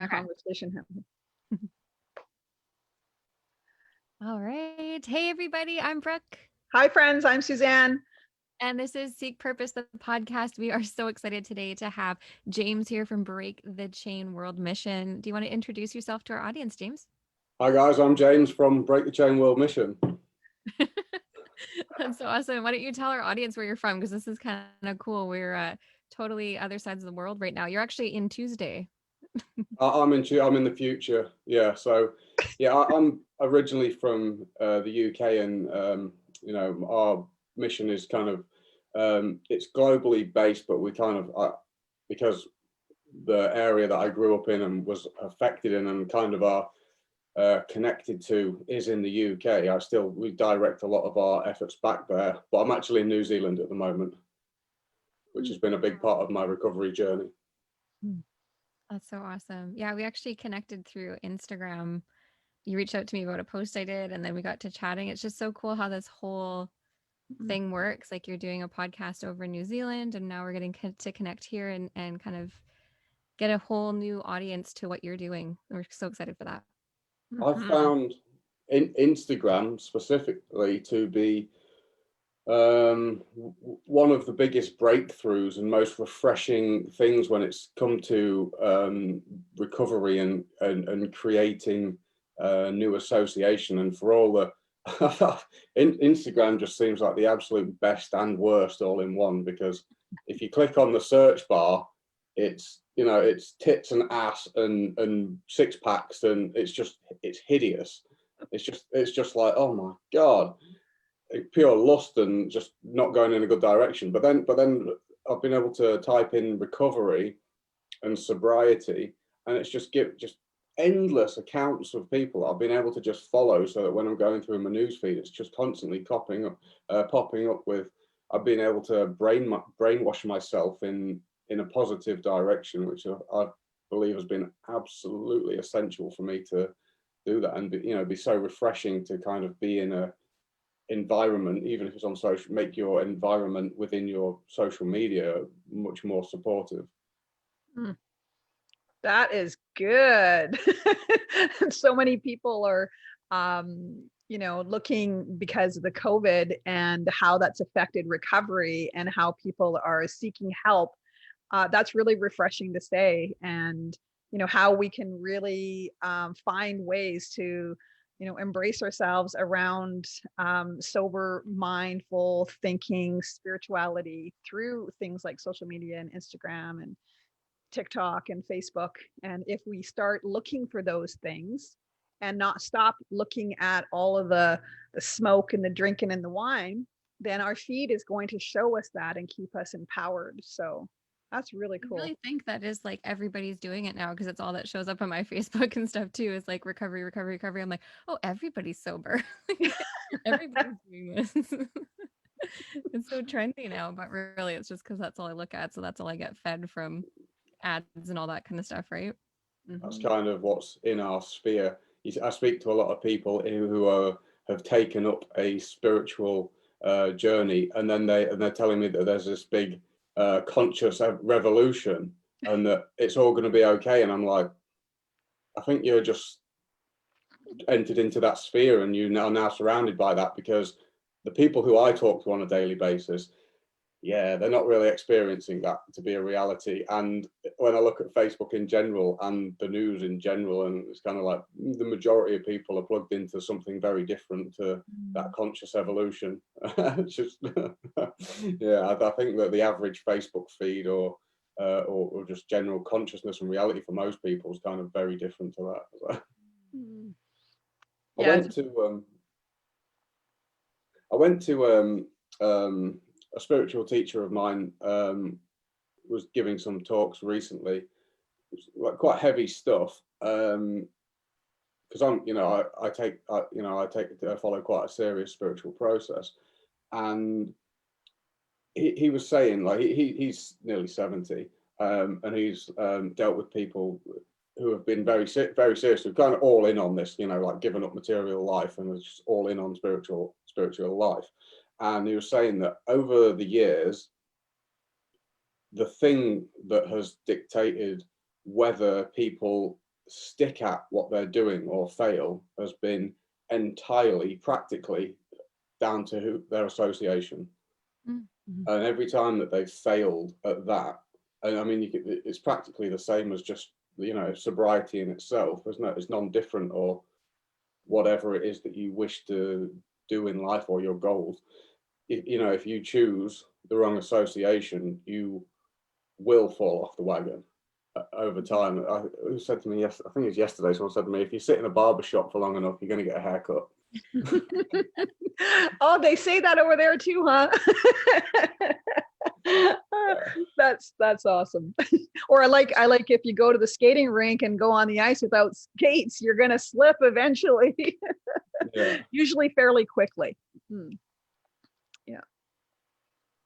Okay. conversation happening. All right. Hey, everybody. I'm Brooke. Hi, friends. I'm Suzanne. And this is Seek Purpose, the podcast. We are so excited today to have James here from Break the Chain World Mission. Do you want to introduce yourself to our audience, James? Hi guys, I'm James from Break the Chain World Mission. That's so awesome. Why don't you tell our audience where you're from? Because this is kind of cool. We're totally other sides of the world right now. You're actually in Tuesday. I'm in the future. Yeah, so yeah, I'm originally from the UK, and our mission is kind of it's globally based, but we kind of because the area that I grew up in and was affected in and kind of are connected to is in the UK. We direct a lot of our efforts back there, but I'm actually in New Zealand at the moment, which has been a big part of my recovery journey. That's so awesome. Yeah, we actually connected through Instagram. You reached out to me about a post I did, and then we got to chatting. It's just so cool how this whole thing works. Like you're doing a podcast over in New Zealand, and now we're getting to connect here and kind of get a whole new audience to what you're doing. We're so excited for that. I've found Instagram specifically to be one of the biggest breakthroughs and most refreshing things when it's come to recovery and creating new association. And for all the Instagram just seems like the absolute best and worst all in one, because if you click on the search bar, it's it's tits and ass and six packs, and it's hideous. It's just like, oh my God, pure lust and just not going in a good direction. But then I've been able to type in recovery and sobriety, and it's just endless accounts of people I've been able to just follow, so that when I'm going through my newsfeed, it's just constantly popping up with. I've been able to brainwash myself in a positive direction, which I believe has been absolutely essential for me to do that, and be so refreshing to kind of be in a environment, even if it's on social, make your environment within your social media much more supportive. That is good. So many people are, looking because of the COVID and how that's affected recovery and how people are seeking help. That's really refreshing to say. And, how we can really find ways to, embrace ourselves around sober, mindful thinking, spirituality through things like social media and Instagram and TikTok and Facebook. And if we start looking for those things and not stop looking at all of the smoke and the drinking and the wine, then our feed is going to show us that and keep us empowered. So that's really I cool. really think that is like everybody's doing it now, because it's all that shows up on my Facebook and stuff too, is like recovery, recovery, recovery. I'm like, oh, everybody's sober. Everybody's doing this. It's so trendy now, but really it's just because that's all I look at. So that's all I get fed from ads and all that kind of stuff, right? That's kind of what's in our sphere. I speak to a lot of people who have taken up a spiritual journey, and then they're telling me that there's this big conscious revolution, and that it's all going to be okay. And I'm like, I think you're just entered into that sphere, and you are now surrounded by that, because the people who I talk to on a daily basis, yeah, they're not really experiencing that to be a reality. And when I look at Facebook in general and the news in general, and it's kind of like the majority of people are plugged into something very different to that conscious evolution. It's just, yeah, I think that the average Facebook feed or just general consciousness and reality for most people is kind of very different to that. Yeah, I went to a spiritual teacher of mine was giving some talks recently, like quite heavy stuff. Because I follow quite a serious spiritual process, and he was saying, like, he's nearly 70, and he's dealt with people who have been very serious, who kind of all in on this, like given up material life and was just all in on spiritual life. And he was saying that over the years, the thing that has dictated whether people stick at what they're doing or fail has been entirely practically down to their association. Mm-hmm. And every time that they've failed at that, and I mean, it's practically the same as just, you know, sobriety in itself. It's non-different, or whatever it is that you wish to do in life or your goals. You know, if you choose the wrong association, you will fall off the wagon over time. Who said to me, yes, I think it was yesterday, someone said to me, if you sit in a barber shop for long enough, you're going to get a haircut. Oh, they say that over there too, huh? That's awesome. Or I like if you go to the skating rink and go on the ice without skates, you're gonna slip eventually. Yeah. Usually fairly quickly. Yeah.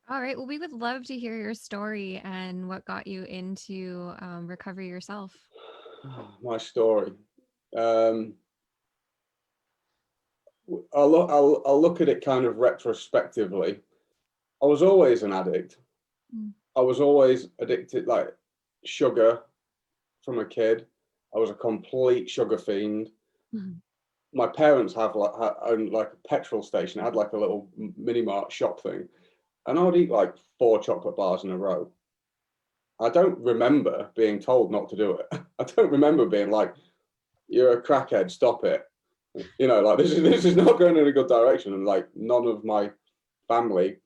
All right. Well, we would love to hear your story and what got you into recovery yourself. My story. I'll look at it kind of retrospectively. I was always an addict. I was always addicted, like sugar from a kid. I was a complete sugar fiend. My parents owned like a petrol station. It had like a little mini mart shop thing, and I would eat like 4 chocolate bars in a row. I don't remember being told not to do it. I don't remember being like, "You're a crackhead, stop it." You know, like this is not going in a good direction. And like none of my family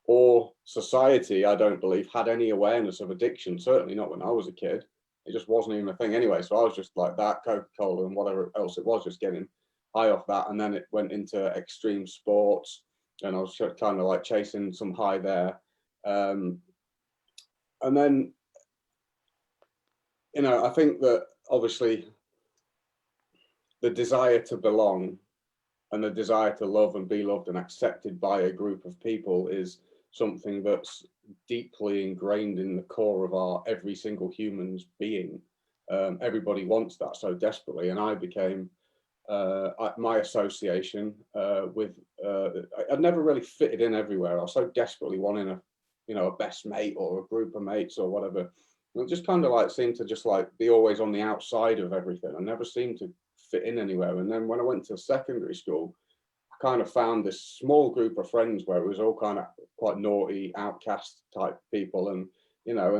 or society, I don't believe, had any awareness of addiction. Certainly not when I was a kid. It just wasn't even a thing anyway. So I was just like that, Coca-Cola and whatever else it was, just getting high off that. And then it went into extreme sports, and I was kind of like chasing some high there. And then, you know, I think that obviously the desire to belong and the desire to love and be loved and accepted by a group of people is something that's deeply ingrained in the core of our every single human's being. Everybody wants that so desperately, and I became my association with. I'd never really fitted in everywhere. I was so desperately wanting a best mate or a group of mates or whatever. And it just kind of like seemed to just like be always on the outside of everything. I never seemed to fit in anywhere. And then when I went to secondary school, I kind of found this small group of friends where it was all kind of quite naughty, outcast type people, and you know,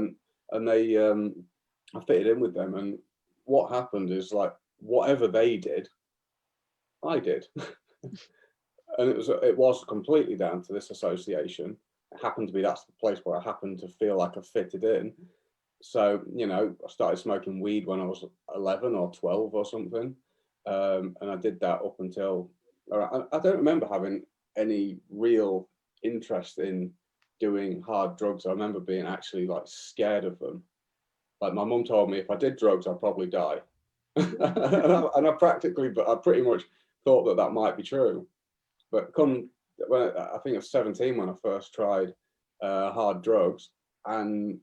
and they I fitted in with them. And what happened is like whatever they did, I did. And it was completely down to this association. It happened to be that's the place where I happened to feel like I fitted in. So, you know, I started smoking weed when I was 11 or 12 or something. And I did that up until, I don't remember having any real interest in doing hard drugs. I remember being actually like scared of them. Like my mum told me if I did drugs, I'd probably die. And I pretty much thought that that might be true. But I think I was 17 when I first tried hard drugs, and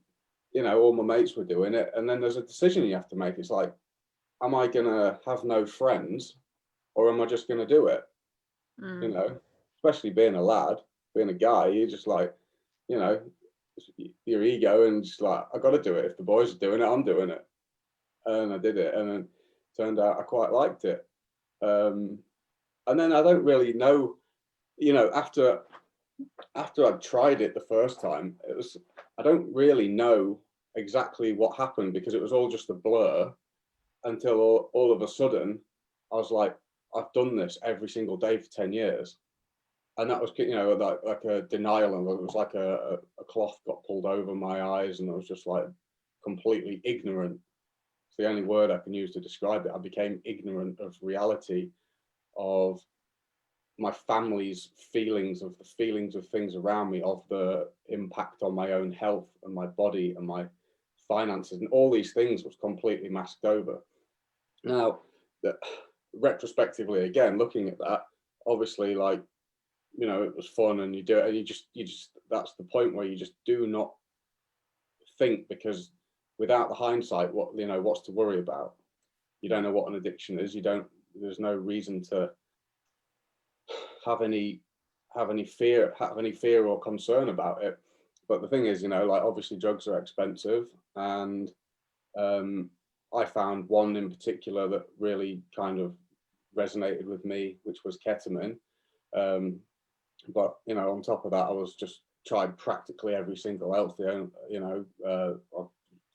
you know, all my mates were doing it. And then there's a decision you have to make. It's like, am I gonna have no friends, or am I just gonna do it? You know, especially being a lad, being a guy, you're just like, you know, your ego and just like, I got to do it. If the boys are doing it, I'm doing it. And I did it, and then turned out I quite liked it. And then I don't really know, you know, after I'd tried it the first time, I don't really know exactly what happened because it was all just a blur until all of a sudden I was like, I've done this every single day for 10 years. And that was, you know, like a denial, and it was like a cloth got pulled over my eyes, and I was just like completely ignorant. It's the only word I can use to describe it. I became ignorant of reality, of my family's feelings, of the feelings of things around me, of the impact on my own health and my body and my finances, and all these things was completely masked over. Now, retrospectively, again, looking at that, obviously, like, you know, it was fun, and you do it, and you just that's the point where you just do not think, because without the hindsight, what's to worry about? You don't know what an addiction is. There's no reason to have any fear or concern about it. But the thing is, you know, like obviously drugs are expensive, and I found one in particular that really kind of resonated with me, which was ketamine. But you know, on top of that, I was just tried practically every single else. I've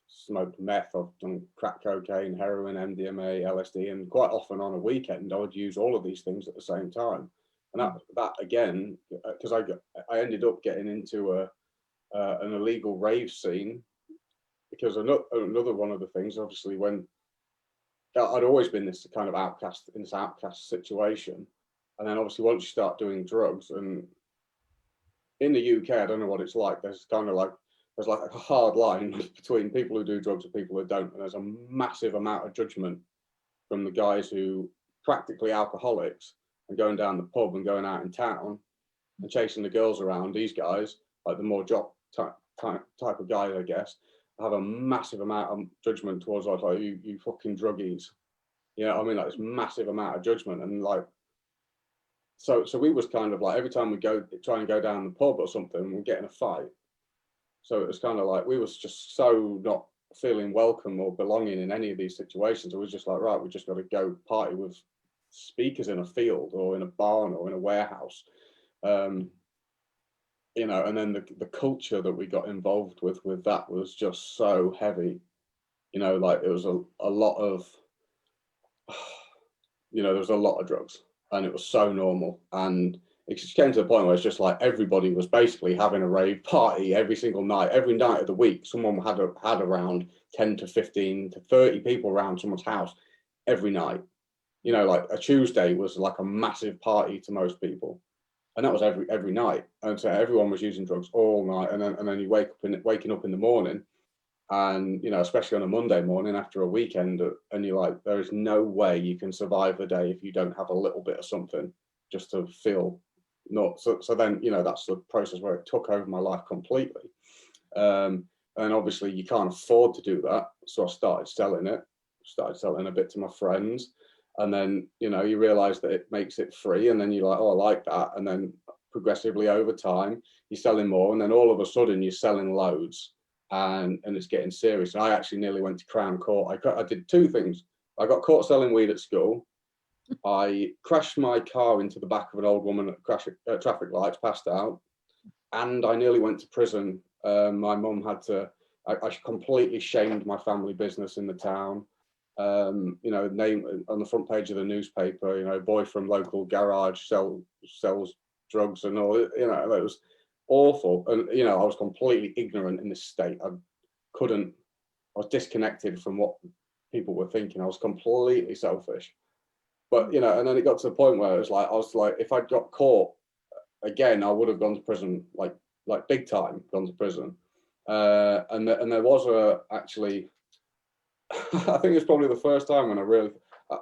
smoked meth, I've done crack cocaine, heroin, MDMA, LSD, and quite often on a weekend I would use all of these things at the same time. And that again, because I ended up getting into an illegal rave scene, because another one of the things, obviously, when I'd always been this kind of outcast in this outcast situation, and then obviously once you start doing drugs, and in the UK, I don't know what it's like. There's like a hard line between people who do drugs and people who don't, and there's a massive amount of judgment from the guys who practically alcoholics and going down the pub and going out in town and chasing the girls around. These guys, like the more jock type of guys, I guess, have a massive amount of judgment towards like you fucking druggies. Yeah, I mean, like this massive amount of judgment. And like, so we was kind of like, every time we try and go down the pub or something, we get in a fight. So it was kind of like, we was just so not feeling welcome or belonging in any of these situations. It was just like, right, we just got to go party with speakers in a field or in a barn or in a warehouse. You know, and then the culture that we got involved with that was just so heavy. You know, like it was a lot of, you know, there was a lot of drugs, and it was so normal. And it just came to the point where it's just like everybody was basically having a rave party every single night, every night of the week. Someone had around 10 to 15 to 30 people around someone's house every night. You know, like a Tuesday was like a massive party to most people, and that was every night. And so everyone was using drugs all night, and then you waking up in the morning, and you know, especially on a Monday morning after a weekend, and you're like, there is no way you can survive the day if you don't have a little bit of something just to feel not. So then, you know, that's the process where it took over my life completely. And obviously you can't afford to do that, so I started selling a bit to my friends. And then, you know, you realize that it makes it free, and then you're like, oh, I like that. And then progressively over time you're selling more, and then all of a sudden you're selling loads, and it's getting serious. I actually nearly went to Crown Court. I did two things. I got caught selling weed at school. I crashed my car into the back of an old woman at traffic lights, passed out, and I nearly went to prison. My mum had to, I completely shamed my family business in the town. You know, name on the front page of the newspaper, you know, boy from local garage sells drugs and all, you know, it was awful. And, you know, I was completely ignorant in this state. I was disconnected from what people were thinking. I was completely selfish. But, you know, and then it got to the point where it was like, I was like, if I'd got caught again, I would have gone to prison, like big time, gone to prison. And there was actually, I think it's probably the first time when I really,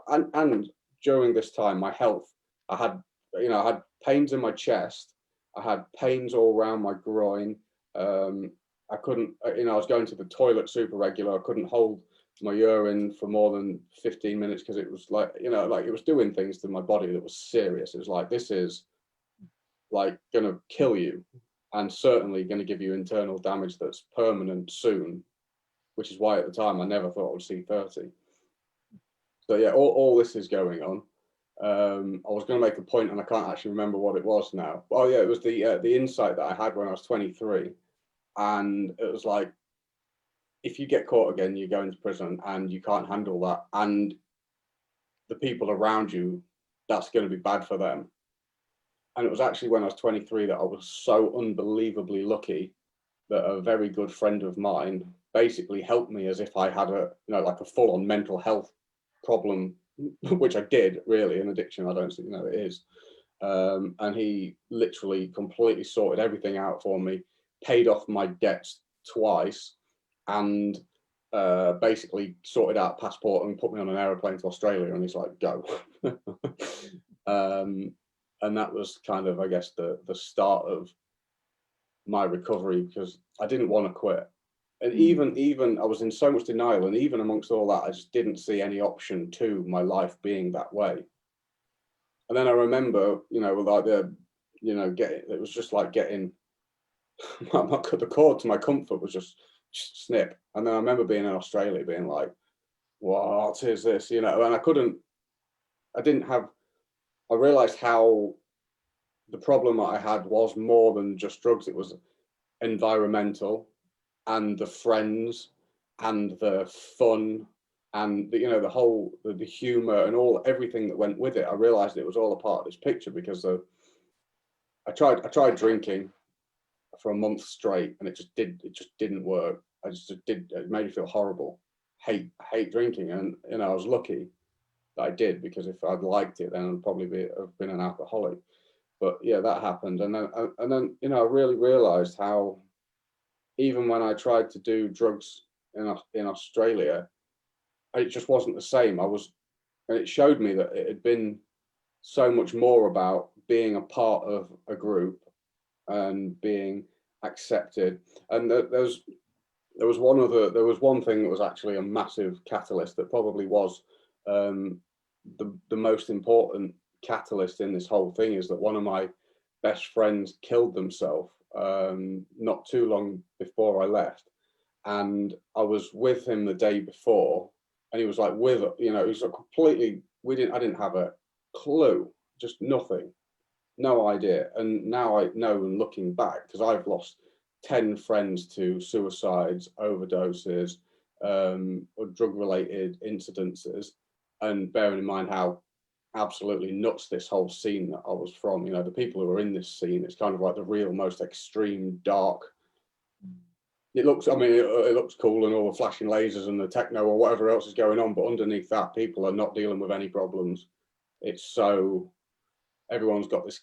and during this time, my health, I had pains in my chest. I had pains all around my groin. I couldn't, you know, I was going to the toilet super regular. I couldn't hold my urine for more than 15 minutes because it was like, you know, like it was doing things to my body that was serious. It was like, this is like going to kill you, and certainly going to give you internal damage that's permanent soon, which is why at the time I never thought I would see 30. So yeah, all this is going on. I was going to make a point and I can't actually remember what it was now. Oh yeah, it was the insight that I had when I was 23, and it was like, if you get caught again, you go into prison and you can't handle that, and the people around you, that's going to be bad for them. And it was actually when I was 23 that I was so unbelievably lucky that a very good friend of mine basically helped me as if I had like a full-on mental health problem, which I did really, an addiction. I don't think, it is. And he literally completely sorted everything out for me, paid off my debts twice, and basically sorted out a passport and put me on an aeroplane to Australia. And he's like, go. And that was kind of, I guess, the start of my recovery, because I didn't want to quit. And even I was in so much denial, and even amongst all that, I just didn't see any option to my life being that way. And then I remember, like it was just like getting the cord to my comfort was just snip. And then I remember being in Australia, being like, what is this? You know, and I realized how the problem that I had was more than just drugs. It was environmental, and the friends, and the fun, and the, you know, the whole the humor and everything that went with it. I realized it was all a part of this picture, because I tried drinking for a month straight, and it just didn't work. It made me feel horrible. Hate drinking, and you know, I was lucky that I did, because if I'd liked it, then I'd probably have been an alcoholic. But yeah, that happened, and then you know, I really realized how, even when I tried to do drugs in Australia, it just wasn't the same. And it showed me that it had been so much more about being a part of a group and being accepted. And there was one thing that was actually a massive catalyst, that probably was the most important catalyst in this whole thing, is that one of my best friends killed themselves not too long before I left. And I was with him the day before, and he was like, you know, he's like completely, I didn't have a clue, just nothing, no idea. And now I know, and looking back, because I've lost 10 friends to suicides, overdoses, or drug-related incidences, and bearing in mind how absolutely nuts this whole scene that I was from, you know, the people who are in this scene, it's kind of like the real most extreme, dark. It looks, I mean, it looks cool, and all the flashing lasers and the techno or whatever else is going on, but underneath that, people are not dealing with any problems. It's so, everyone's got this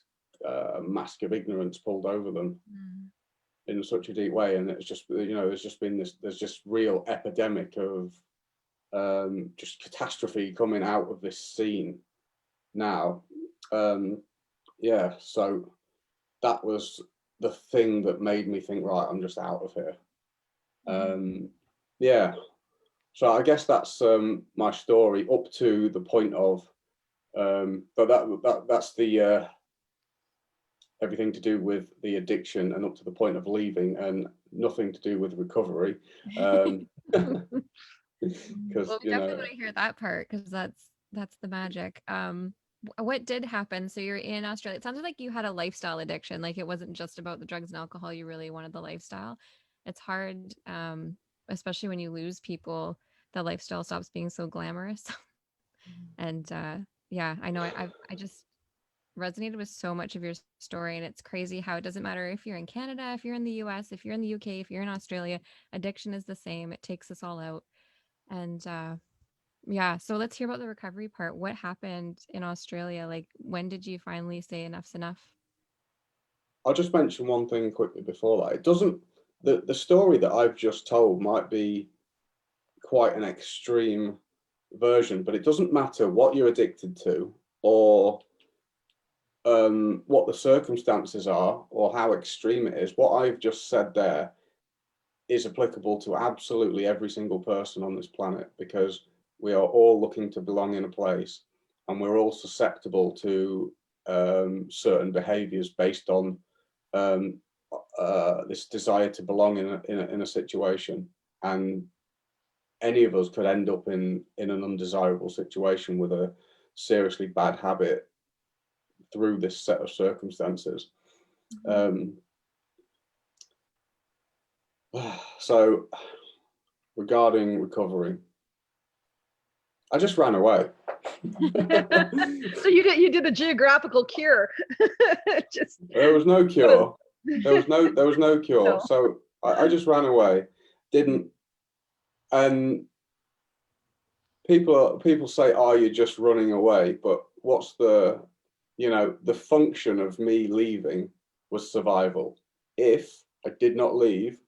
mask of ignorance pulled over them in such a deep way, and it's just, you know, there's just real epidemic of just catastrophe coming out of this scene now. Yeah, so that was the thing that made me think, right, I'm just out of here. Yeah, so I guess that's my story up to the point of but that's the everything to do with the addiction, and up to the point of leaving, and nothing to do with recovery. Because Well, we you definitely know, want to hear that part, because that's the magic. What did happen? So you're in Australia. It sounded like you had a lifestyle addiction. Like, it wasn't just about the drugs and alcohol. You really wanted the lifestyle. It's hard, especially when you lose people. The lifestyle stops being so glamorous. And yeah, I know I just resonated with so much of your story, and it's crazy how it doesn't matter if you're in Canada, if you're in the US, if you're in the UK, if you're in Australia, addiction is the same. It takes us all out. And yeah, so let's hear about the recovery part. What happened in Australia? Like, when did you finally say enough's enough? I'll just mention one thing quickly before that. It doesn't, the story that I've just told might be quite an extreme version, but it doesn't matter what you're addicted to, or what the circumstances are, or how extreme it is. What I've just said there is applicable to absolutely every single person on this planet, because we are all looking to belong in a place, and we're all susceptible to certain behaviors based on this desire to belong in a situation. And any of us could end up in an undesirable situation with a seriously bad habit through this set of circumstances. So regarding recovery, I just ran away. So you did a geographical cure. Just There was no cure. There was no cure. No. So I just ran away. Didn't. And people say, "Oh, you're just running away," but what's the, you know, the function of me leaving was survival. If I did not leave,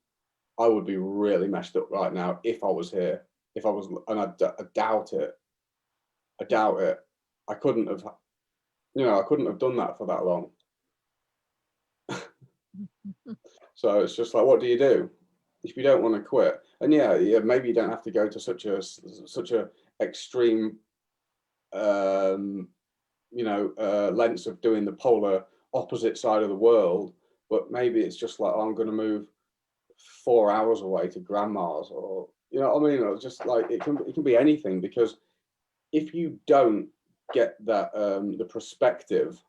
I would be really messed up right now. If I was here, if I was, and I doubt it. I doubt it. I couldn't have, you know, I couldn't have done that for that long. So it's just like, what do you do if you don't want to quit? And yeah, maybe you don't have to go to such a extreme, you know, lengths of doing the polar opposite side of the world. But maybe it's just like, oh, I'm going to move 4 hours away to grandma's, or You know what I mean? Or just like it can be anything, because if you don't get that the perspective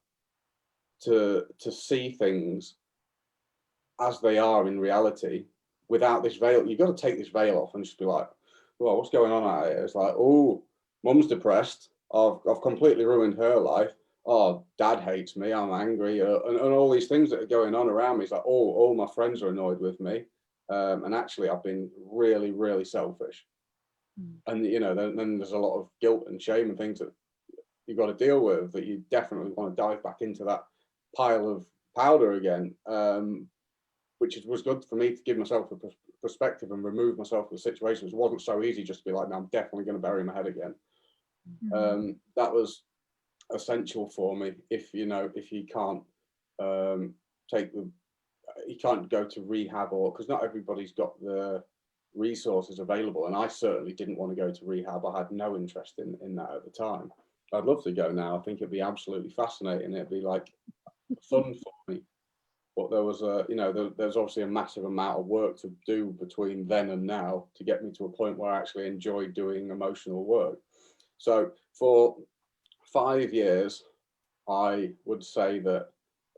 to see things as they are in reality, without this veil, you've got to take this veil off and just be like, well, what's going on out here? It's like, oh, mum's depressed. I've completely ruined her life. Oh, dad hates me. I'm angry, and all these things that are going on around me. It's like, oh, all my friends are annoyed with me, and actually, I've been really, really selfish. And you know, then there's a lot of guilt and shame and things that you've got to deal with, that you definitely want to dive back into that pile of powder again, which was good for me to give myself a perspective and remove myself from the situations. It wasn't so easy just to be like, no, I'm definitely going to bury my head again. That was essential for me. If you know, if you can't you can't go to rehab, or because not everybody's got the resources available, and I certainly didn't want to go to rehab. I had no interest in that at the time. I'd love to go now. I think it'd be absolutely fascinating. It'd be like fun for me. But there was there's obviously a massive amount of work to do between then and now to get me to a point where I actually enjoy doing emotional work. So for 5 years, I would say that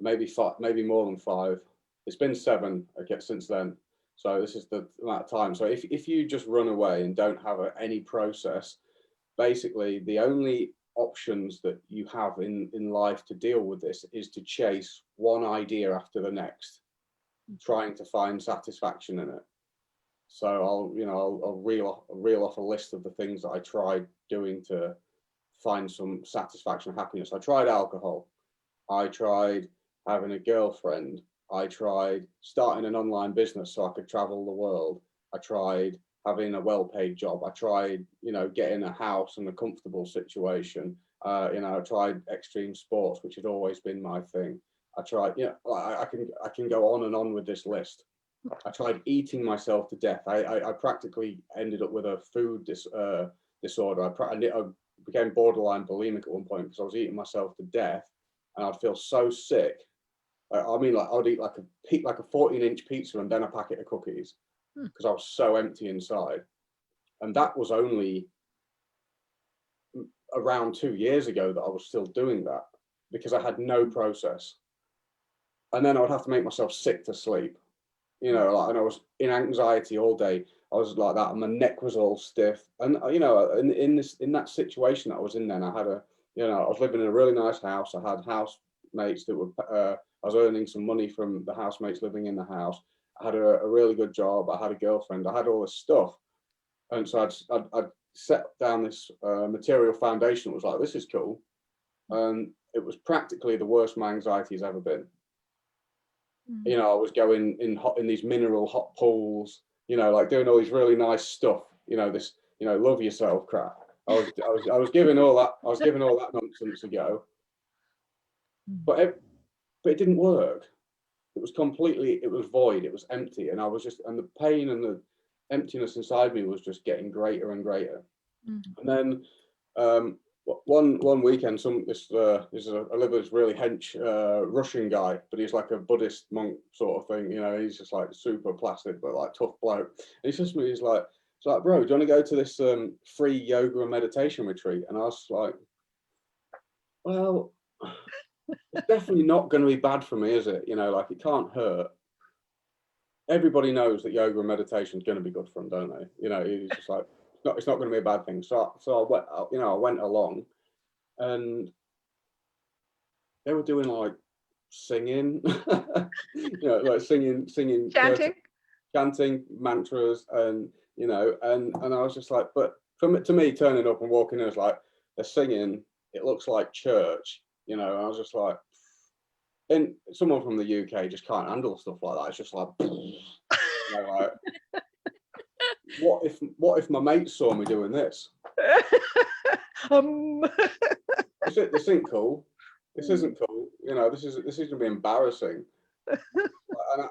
maybe more than 5. It's been 7 since then. So this is the amount of time. So if you just run away and don't have any process, basically the only options that you have in life to deal with this is to chase one idea after the next, trying to find satisfaction in it. So I'll reel off a list of the things that I tried doing to find some satisfaction and happiness. I tried alcohol. I tried having a girlfriend. I tried starting an online business so I could travel the world. I tried having a well-paid job. I tried, getting a house and a comfortable situation. I tried extreme sports, which had always been my thing. I tried, I can go on and on with this list. I tried eating myself to death. I practically ended up with a food disorder. I became borderline bulimic at one point because I was eating myself to death, and I'd feel so sick. I mean, like I'd eat like a 14-inch pizza and then a packet of cookies because I was so empty inside. And that was only around 2 years ago that I was still doing that, because I had no process. And then I would have to make myself sick to sleep, and I was in anxiety all day. I was like that, and my neck was all stiff. And in that situation that I was in, then I had I was living in a really nice house. I had housemates that were I was earning some money from the housemates living in the house. I had a really good job. I had a girlfriend. I had all this stuff. And so I'd set down this material foundation that was like, this is cool. And it was practically the worst my anxiety has ever been. I was going in these mineral hot pools, like doing all these really nice stuff, this, love yourself crap. I was giving all that nonsense a go. But it didn't work. It was void. It was empty. And and the pain and the emptiness inside me was just getting greater and greater. And then one weekend, I live with this really hench Russian guy, but he's like a Buddhist monk sort of thing. He's just like super placid, but like tough bloke. And he says to me, he's like, bro, do you want to go to this free yoga and meditation retreat? And I was like, well, it's definitely not going to be bad for me, is it? Like it can't hurt. Everybody knows that yoga and meditation is going to be good for them, don't they? He's just like, it's not going to be a bad thing. So I went along, and they were doing like singing, like singing, chanting mantras, and and I was just like, but to me, turning up and walking in, was like, they're singing. It looks like church. And I was just like, and someone from the UK just can't handle stuff like that. It's just like, like, what if my mates saw me doing this? This ain't cool. This isn't cool. This is going to be embarrassing.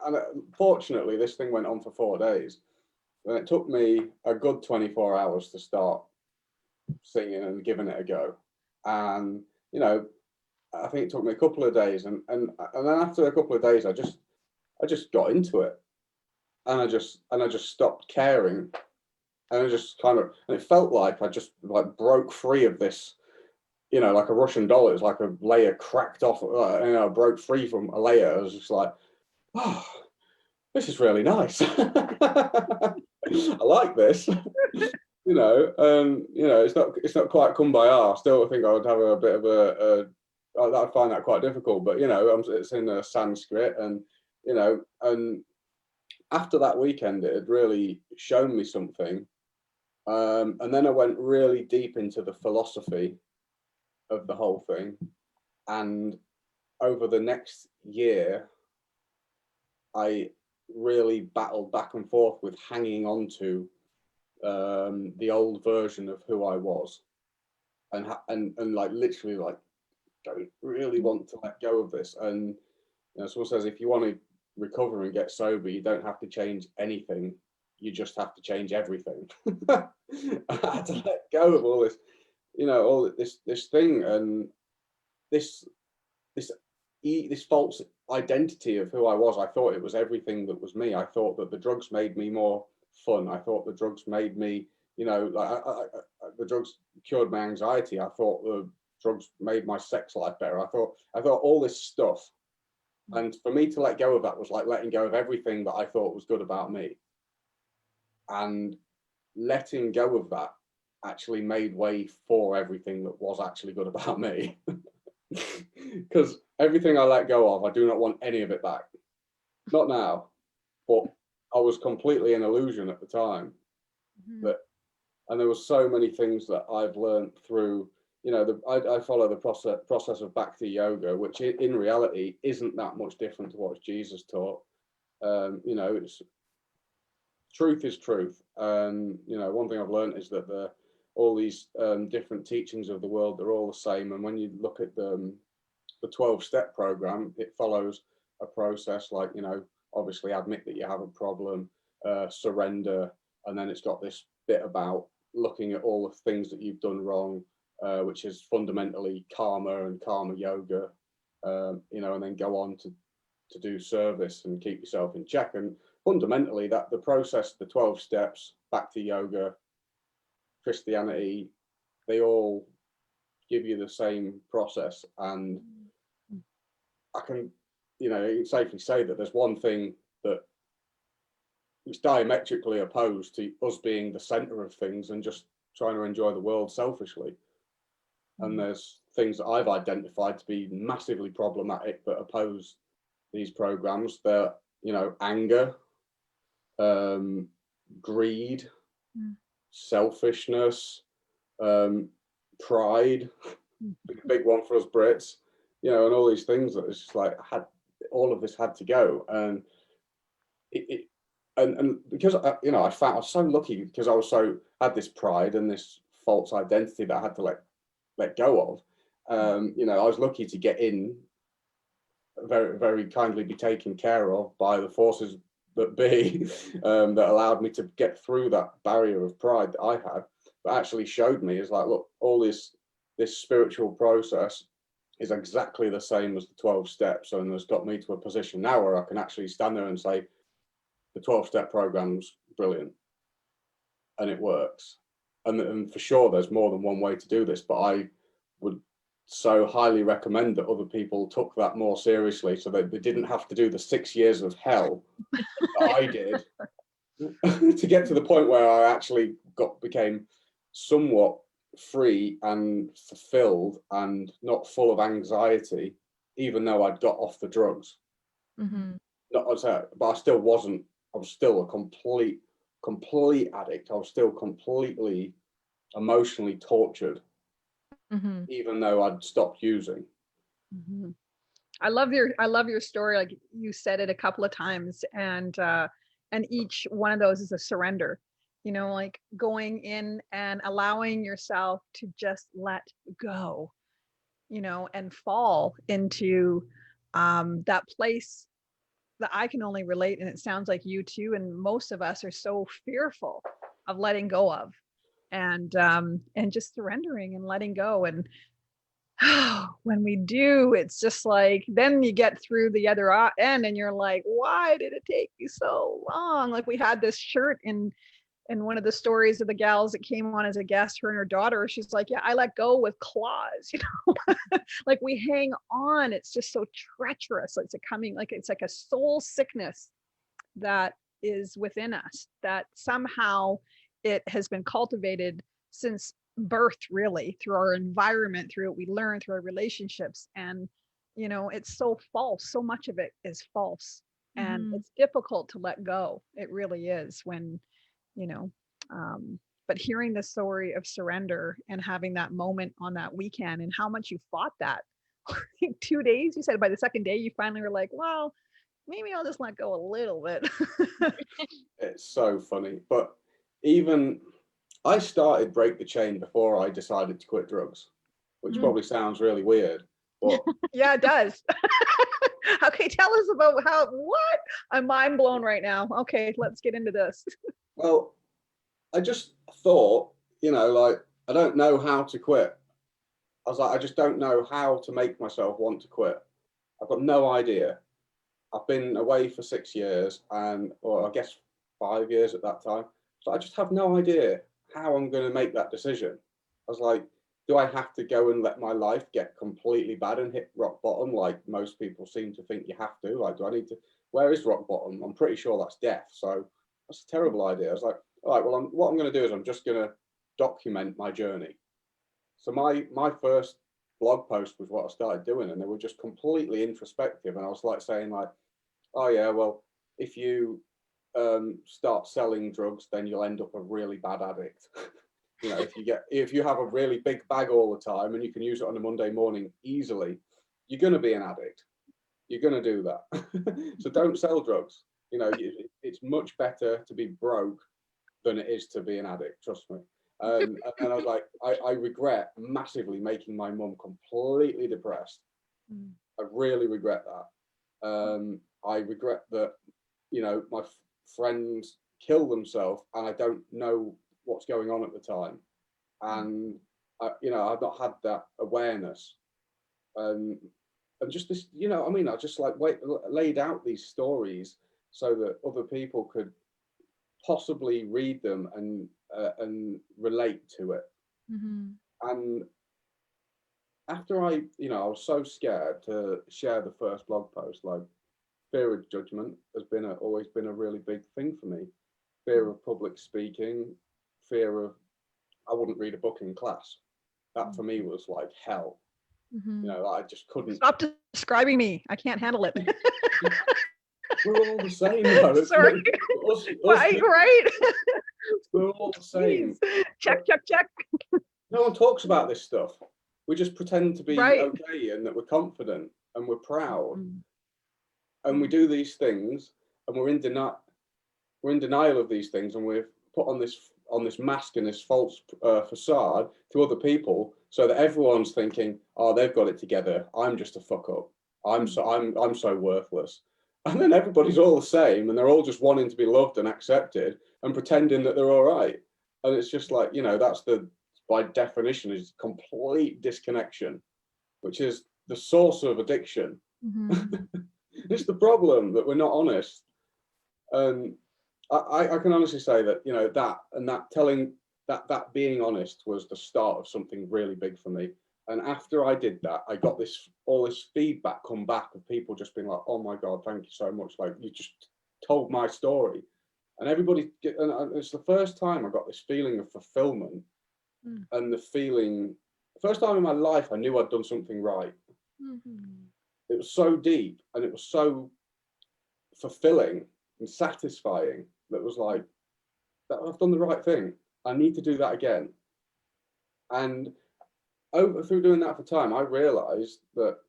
and fortunately, this thing went on for 4 days, and it took me a good 24 hours to start singing and giving it a go. And I think it took me a couple of days, and then after a couple of days, I just got into it, and I just stopped caring, And I just kind of, and it felt like I just like broke free of this, you know, like a Russian doll. It was like a layer cracked off, you know, broke free from a layer. I was just like, oh, this is really nice. I like this. You know, you know, it's not quite kumbaya. I still think I would have a bit of I'd find that quite difficult, but you know, it's in a Sanskrit, and you know, and after that weekend, it had really shown me something. And then I went really deep into the philosophy of the whole thing. And over the next year, I really battled back and forth with hanging on to the old version of who I was, and like literally like don't really want to let go of this. And you know, someone says if you want to recover and get sober, you don't have to change anything. You just have to change everything. I had to let go of all this, you know, all this thing, and this false identity of who I was. I thought it was everything that was me. I thought that the drugs made me more fun. I thought the drugs made me, you know, like the drugs cured my anxiety. I thought the drugs made my sex life better. I thought all this stuff. And for me to let go of that was like letting go of everything that I thought was good about me. And letting go of that actually made way for everything that was actually good about me. Because everything I let go of, I do not want any of it back. Not now, but I was completely an illusion at the time. And there were so many things that I've learned through, you know, I follow the process of Bhakti yoga, which in reality isn't that much different to what Jesus taught. You know, truth is truth. You know, one thing I've learned is that all these different teachings of the world, they're all the same. And when you look at the 12-step program, it follows a process like, you know, obviously admit that you have a problem, surrender, and then it's got this bit about looking at all the things that you've done wrong, which is fundamentally karma and karma yoga, you know, and then go on to do service and keep yourself in check. And fundamentally, that the process, the 12 steps, Bhakti yoga, Christianity, they all give you the same process. And I can, you know, safely say that there's one thing that is diametrically opposed to us being the center of things and just trying to enjoy the world selfishly. And there's things that I've identified to be massively problematic that oppose these programs. They're, you know, anger, greed, selfishness, pride, big one for us Brits, you know, and all these things that it's just like all of this had to go. And and because you know, I was so lucky because I had this pride and this false identity that I had to let go of. You know, I was lucky to get in, very, very kindly be taken care of by the forces that be, that allowed me to get through that barrier of pride that I had, but actually showed me is like, look, all this spiritual process is exactly the same as the 12 steps, and has got me to a position now where I can actually stand there and say, the 12-step program's brilliant and it works. And for sure, there's more than one way to do this, but I would so highly recommend that other people took that more seriously so that they didn't have to do the 6 years of hell that I did to get to the point where I actually became somewhat free and fulfilled and not full of anxiety, even though I'd got off the drugs. But I still wasn't. I was still a complete addict. I was still completely emotionally tortured, even though I'd stopped using. I love your story. Like you said it a couple of times, and each one of those is a surrender. You know, like going in and allowing yourself to just let go, you know, and fall into that place that I can only relate, and it sounds like you too, and most of us are so fearful of letting go of, and just surrendering and letting go. And when we do, it's just like, then you get through the other end and you're like, why did it take me so long? Like we had this shirt in And one of the stories of the gals that came on as a guest, her and her daughter, she's like, yeah, I let go with claws, you know, like we hang on. It's just so treacherous. It's like a soul sickness that is within us, that somehow it has been cultivated since birth, really, through our environment, through what we learn, through our relationships. And, you know, it's so false. So much of it is false. And it's difficult to let go. It really is when, you know, but hearing the story of surrender and having that moment on that weekend and how much you fought that. 2 days, you said by the second day, you finally were like, well, maybe I'll just let go a little bit. It's so funny. But even I started Break the Chain before I decided to quit drugs, which probably sounds really weird. But yeah, it does. Okay, tell us about what? I'm mind blown right now. Okay, let's get into this. well, I just thought, you know, like, I don't know how to quit. I was like, I just don't know how to make myself want to quit. I've got no idea. I've been away for 6 years or I guess 5 years at that time. So I just have no idea how I'm going to make that decision. I was like, do I have to go and let my life get completely bad and hit rock bottom like most people seem to think you have to? Like, do I need to, where is rock bottom? I'm pretty sure that's death. So that's a terrible idea. I was like, all right, well, what I'm going to do is I'm just going to document my journey. So my first blog post was what I started doing, and they were just completely introspective. And I was like saying like, oh yeah, well, if you start selling drugs, then you'll end up a really bad addict. You know, if you have a really big bag all the time and you can use it on a Monday morning easily, you're going to be an addict. You're going to do that. So don't sell drugs. You know, it's much better to be broke than it is to be an addict. Trust me. And I was like, I regret massively making my mum completely depressed. I really regret that. I regret that, you know, my friends kill themselves and I don't know what's going on at the time. And, you know, I've not had that awareness. And just this, you know, I mean, I just like laid out these stories so that other people could possibly read them and relate to it. And after I was so scared to share the first blog post, like fear of judgment has been always been a really big thing for me. Fear of public speaking, fear of I wouldn't read a book in class. That for me was like hell. You know, I just couldn't. Stop describing me. I can't handle it. We're all the same. Though. Sorry. Right. We're all the same. Check. No one talks about this stuff. We just pretend to be okay and that we're confident and we're proud. And we do these things and we're in denial of these things, and we're put on this mask and this false facade to other people so that everyone's thinking, oh, they've got it together. I'm just a fuck up. I'm so worthless. And then everybody's all the same and they're all just wanting to be loved and accepted and pretending that they're all right. And it's just like, you know, that's by definition is complete disconnection, which is the source of addiction. It's the problem that we're not honest. And I can honestly say that, you know, that being honest was the start of something really big for me. And after I did that, I got all this feedback come back of people just being like, oh my God, thank you so much. Like, you just told my story. And and it's the first time I got this feeling of fulfillment and first time in my life, I knew I'd done something right. It was so deep and it was so fulfilling and satisfying that was like, that I've done the right thing. I need to do that again. And through doing that for time, I realized that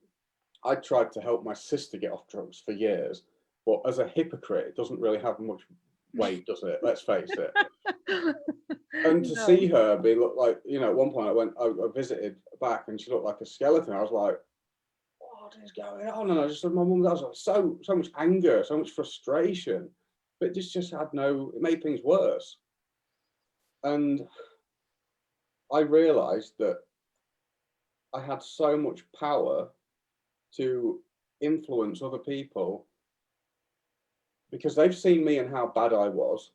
I tried to help my sister get off drugs for years, but as a hypocrite, it doesn't really have much weight, does it? Let's face it. And to see her look like, you know, at one point I visited back and she looked like a skeleton. I was like, what is going on? And I just said, my mum, that was like so much anger, so much frustration, but it made things worse. And I realized that I had so much power to influence other people because they've seen me and how bad I was.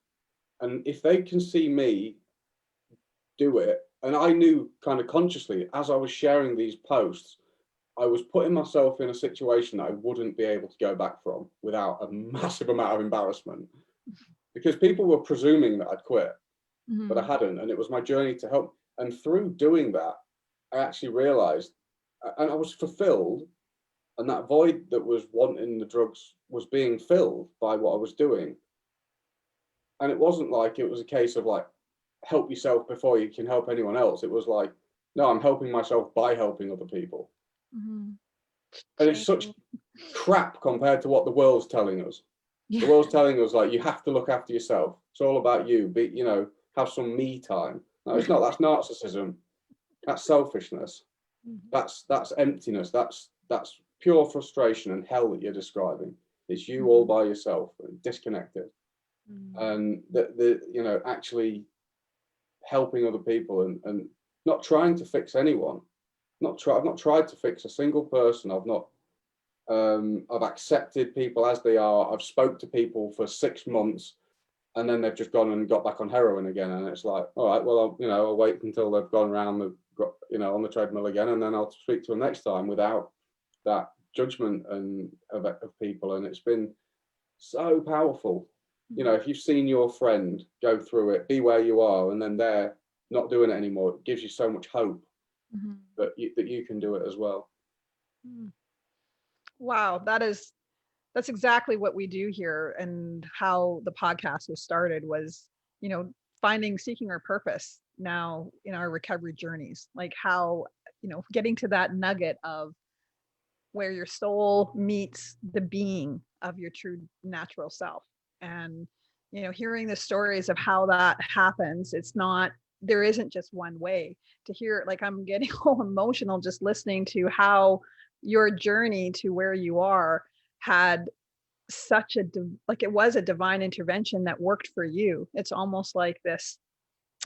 And if they can see me do it, and I knew kind of consciously as I was sharing these posts, I was putting myself in a situation that I wouldn't be able to go back from without a massive amount of embarrassment, because people were presuming that I'd quit, but I hadn't. And it was my journey to help. And through doing that, I actually realized, and I was fulfilled, and that void that was wanting the drugs was being filled by what I was doing. And it wasn't like it was a case of like, help yourself before you can help anyone else. It was like, no, I'm helping myself by helping other people. And it's such crap compared to what the world's telling us. The world's telling us like, you have to look after yourself. It's all about you. Be, you know, have some me time. No, it's not. That's narcissism. That's selfishness. That's emptiness. That's pure frustration and hell that you're describing. It's you all by yourself, disconnected, and the you know, actually helping other people and not trying to fix anyone. I've not tried to fix a single person. I've accepted people as they are. I've spoke to people for 6 months, and then they've just gone and got back on heroin again. And it's like, all right, well, I'll wait until they've gone around on the treadmill again, and then I'll speak to them next time without that judgment and of people. And it's been so powerful. You know, if you've seen your friend go through it, be where you are, and then they're not doing it anymore, it gives you so much hope that you can do it as well. Wow, that's exactly what we do here, and how the podcast was started was, seeking our purpose now in our recovery journeys, like how, getting to that nugget of where your soul meets the being of your true natural self. And, hearing the stories of how that happens, there isn't just one way to hear it. Like, I'm getting all emotional just listening to how your journey to where you are had such it was a divine intervention that worked for you. It's almost like this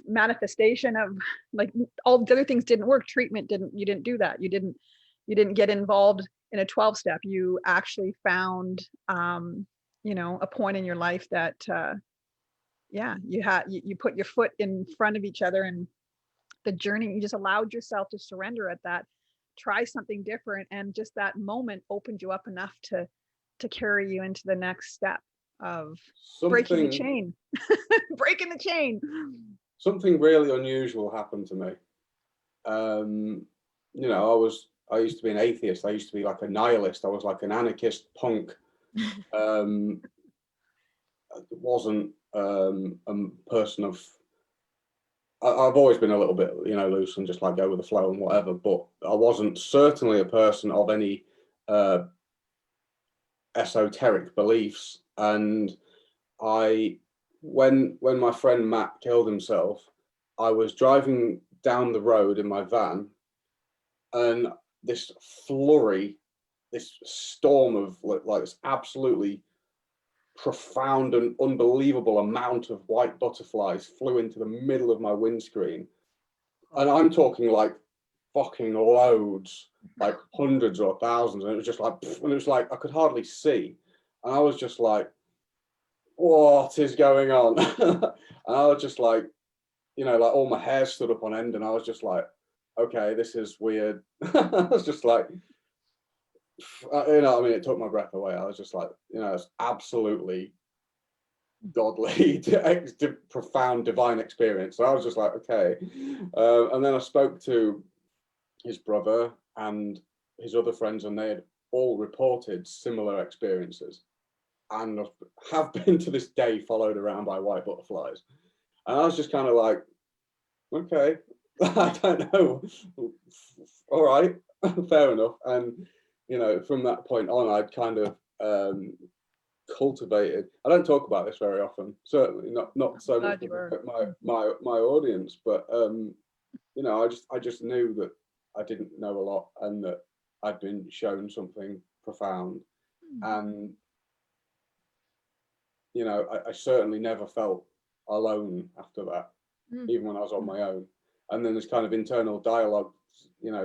manifestation of, like, all the other things didn't work. Treatment you didn't do that. You didn't get involved in a 12-step. You actually found, a point in your life that, you put your foot in front of each other, and the journey, you just allowed yourself to surrender at that, try something different. And just that moment opened you up enough to carry you into the next step of breaking the chain. Breaking the chain. Something really unusual happened to me. I used to be an atheist. I used to be like a nihilist. I was like an anarchist punk. Wasn't a person of, I've always been a little bit, loose and just like go with the flow and whatever, but I wasn't certainly a person of any esoteric beliefs. And when my friend Matt killed himself, I was driving down the road in my van, and this flurry, this storm of like this absolutely profound and unbelievable amount of white butterflies flew into the middle of my windscreen. And I'm talking like fucking loads, like hundreds or thousands. And it was just like, and it was like, I could hardly see. And I was just like, what is going on? And I was just like, like all my hair stood up on end, and I was just like, okay, this is weird. I was just like, it took my breath away. I was just like, it's absolutely godly, profound, divine experience. So I was just like, okay. And then I spoke to his brother and his other friends, and they had all reported similar experiences, and have been to this day followed around by white butterflies. And I was just kind of like, okay, I don't know. All right, fair enough. And, from that point on, I'd kind of cultivated, I don't talk about this very often, certainly not so much with my audience, but, I just knew that I didn't know a lot, and that I'd been shown something profound. And, I certainly never felt alone after that, even when I was on my own. And then this kind of internal dialogue,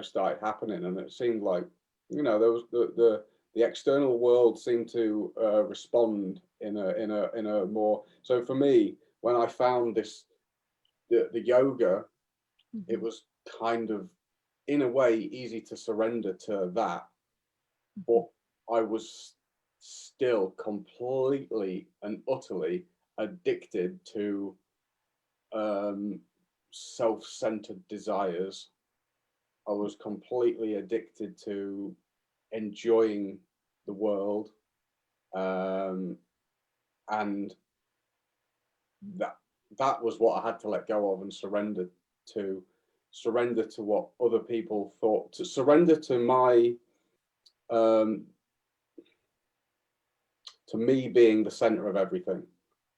started happening, and it seemed like, there was the external world seemed to respond in a more. So for me, when I found the yoga, it Mhm. was kind of, in a way, easy to surrender to that, but I was still completely and utterly addicted to self-centered desires. I was completely addicted to enjoying the world, and that that was what I had to let go of and to surrender to what other people thought, to surrender to my um, to me being the center of everything,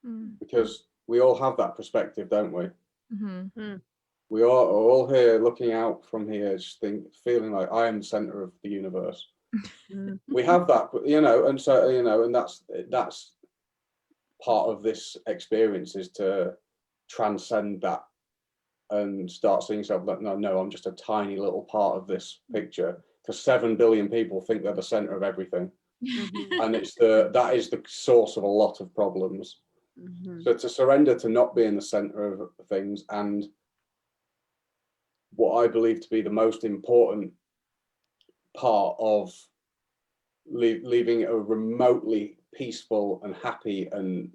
Mm. because we all have that perspective, don't we? Mm-hmm. Mm. We are all here looking out from here, just feeling like I am the center of the universe. Mm. We have that, you know, and so, you know, and that's part of this experience, is to transcend that and start seeing yourself like, no, I'm just a tiny little part of this picture, because 7 billion people think they're the center of everything. Mhm. And that is the source of a lot of problems. Mhm. So to surrender to not being the center of things, and what I believe to be the most important part of leaving a remotely peaceful and happy and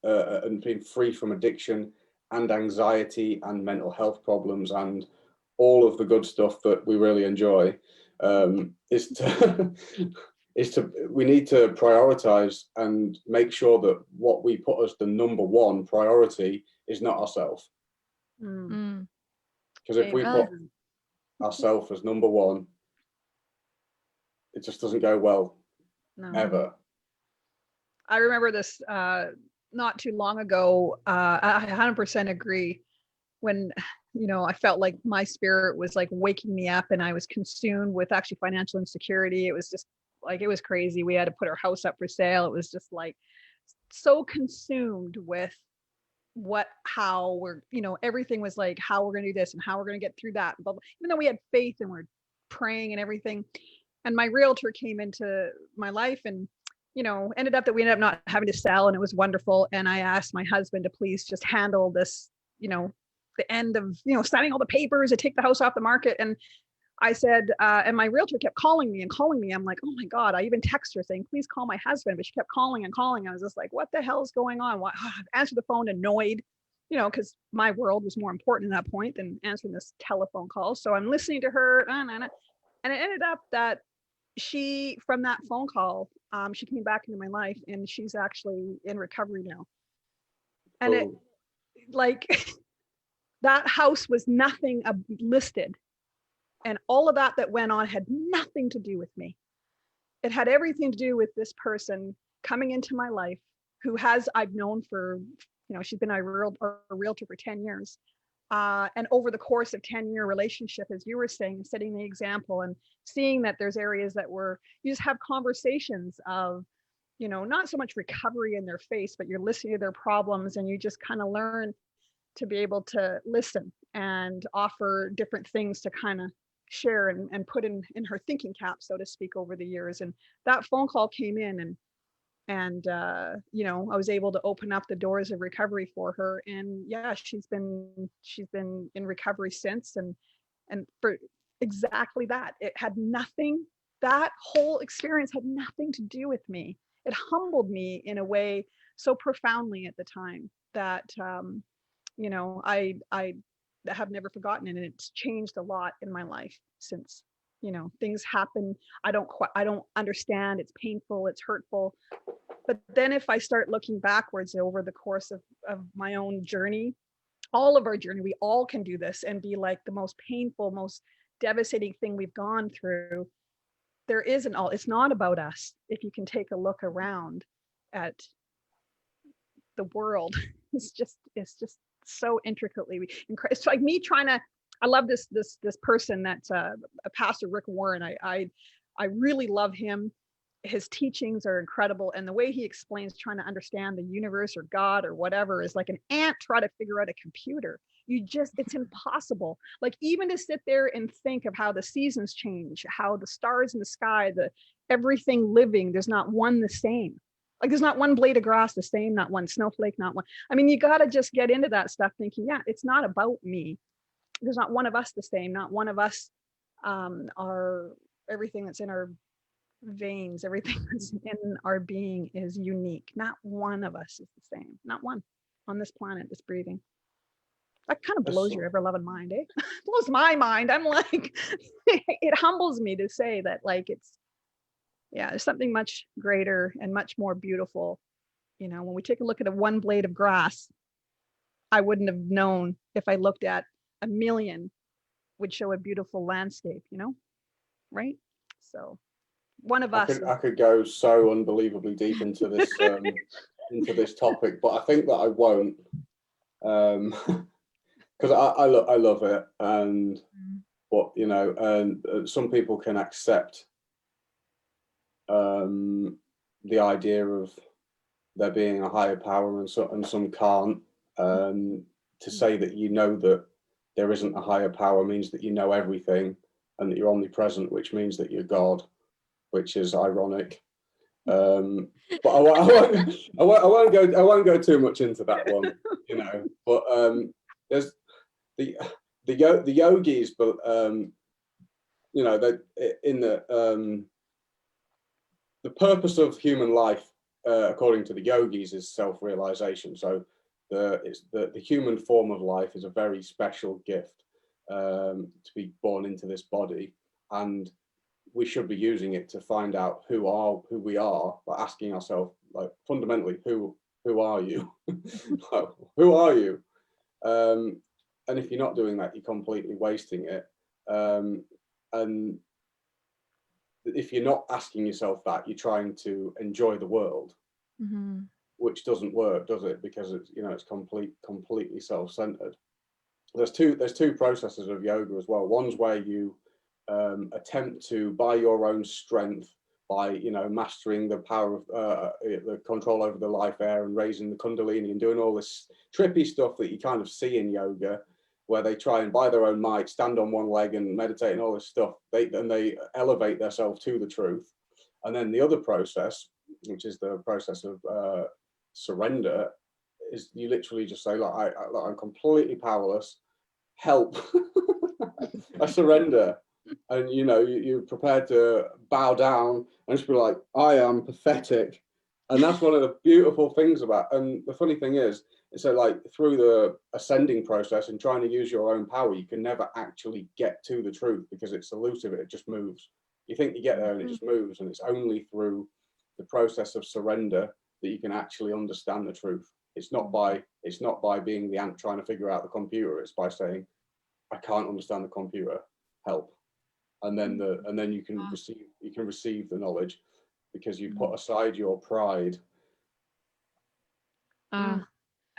and being free from addiction and anxiety and mental health problems and all of the good stuff that we really enjoy, is to we need to prioritize and make sure that what we put as the number one priority is not ourselves. Mm. Mm. Because if we put Amen. ourselves as number one, it just doesn't go well, No. ever. I remember this not too long ago. I 100% agree. When, you know, I felt like my spirit was like waking me up, and I was consumed with actually financial insecurity. It was just like, it was crazy. We had to put our house up for sale. It was just like so consumed with how we're, you know, everything was like how we're going to do this and how we're going to get through that. But even though we had faith and we're praying and everything, and my realtor came into my life, and you know, ended up not having to sell, and it was wonderful. And I asked my husband to please just handle this, you know, the end of, you know, signing all the papers to take the house off the market. And I said, and my realtor kept calling me and calling me. I'm like, oh my God. I even text her saying, please call my husband. But she kept calling and calling. I was just like, what the hell is going on? Why? I answered the phone annoyed, you know, because my world was more important at that point than answering this telephone call. So I'm listening to her. And it ended up that from that phone call, she came back into my life, and she's actually in recovery now. And it, Oh, like, that house was nothing listed. And all of that went on had nothing to do with me. It had everything to do with this person coming into my life, who I've known for, you know, she's been a realtor for 10 years. And over the course of 10-year relationship, as you were saying, setting the example and seeing that there's areas that you just have conversations of, you know, not so much recovery in their face, but you're listening to their problems, and you just kind of learn to be able to listen and offer different things to kind of share and put in her thinking cap, so to speak, over the years. And that phone call came in, and you know, I was able to open up the doors of recovery for her. And yeah, she's been in recovery since. And for exactly that, it had nothing, that whole experience had nothing to do with me. It humbled me in a way so profoundly at the time that you know, I have never forgotten it, and it's changed a lot in my life since. You know, things happen. I don't understand. It's painful. It's hurtful. But then if I start looking backwards over the course of my own journey, all of our journey, we all can do this and be like, the most painful, most devastating thing we've gone through, there isn't all, it's not about us. If you can take a look around at the world, it's just so intricately it's like me trying to, I love this person that's a pastor, Rick Warren. I really love him. His teachings are incredible, and the way he explains trying to understand the universe or God or whatever is like an ant trying to figure out a computer. It's impossible. Like, even to sit there and think of how the seasons change, how the stars in the sky, everything living, there's not one the same. Like there's not one blade of grass the same, not one snowflake, not one. I mean, you got to just get into that stuff thinking, yeah, it's not about me. There's not one of us the same, not one of us are everything that's in our veins, everything that's in our being is unique. Not one of us is the same, not one on this planet that's breathing. That kind of blows your ever loving mind, eh? Blows my mind. I'm like, it humbles me to say that, like, it's, yeah, there's something much greater and much more beautiful. You know, when we take a look at a one blade of grass, I wouldn't have known if I looked at a million would show a beautiful landscape, you know, right? So one of us. I could go so unbelievably deep into this into this topic, but I think that I won't, because I love it, and what, you know, and some people can accept the idea of there being a higher power, and some can't. To say that you know that there isn't a higher power means that you know everything and that you're omnipresent, which means that you're God, which is ironic. But I won't go too much into that one, you know. But there's the yogis, but you know, that in the purpose of human life, according to the yogis, is self-realization. So the human form of life is a very special gift, to be born into this body, and we should be using it to find out who we are, by asking ourselves, like, fundamentally, who are you? Who are you? And if you're not doing that, you're completely wasting it. And if you're not asking yourself that, you're trying to enjoy the world, which doesn't work, does it? Because it's, you know, it's completely self-centered. There's two processes of yoga as well. One's where you attempt to, by your own strength, by, you know, mastering the power of the control over the life air and raising the kundalini and doing all this trippy stuff that you kind of see in yoga, where they try and, by their own might, stand on one leg and meditate and all this stuff. They elevate themselves to the truth. And then the other process, which is the process of surrender, is you literally just say, like, I'm completely powerless. Help. I surrender. And, you know, you're prepared to bow down and just be like, I am pathetic. And that's one of the beautiful things about, and the funny thing is, so, like, through the ascending process and trying to use your own power, you can never actually get to the truth, because it's elusive. It just moves. You think you get there and it just moves. And it's only through the process of surrender that you can actually understand the truth. It's not by being the ant trying to figure out the computer. It's by saying, I can't understand the computer, help. And then you can receive the knowledge, because you put aside your pride.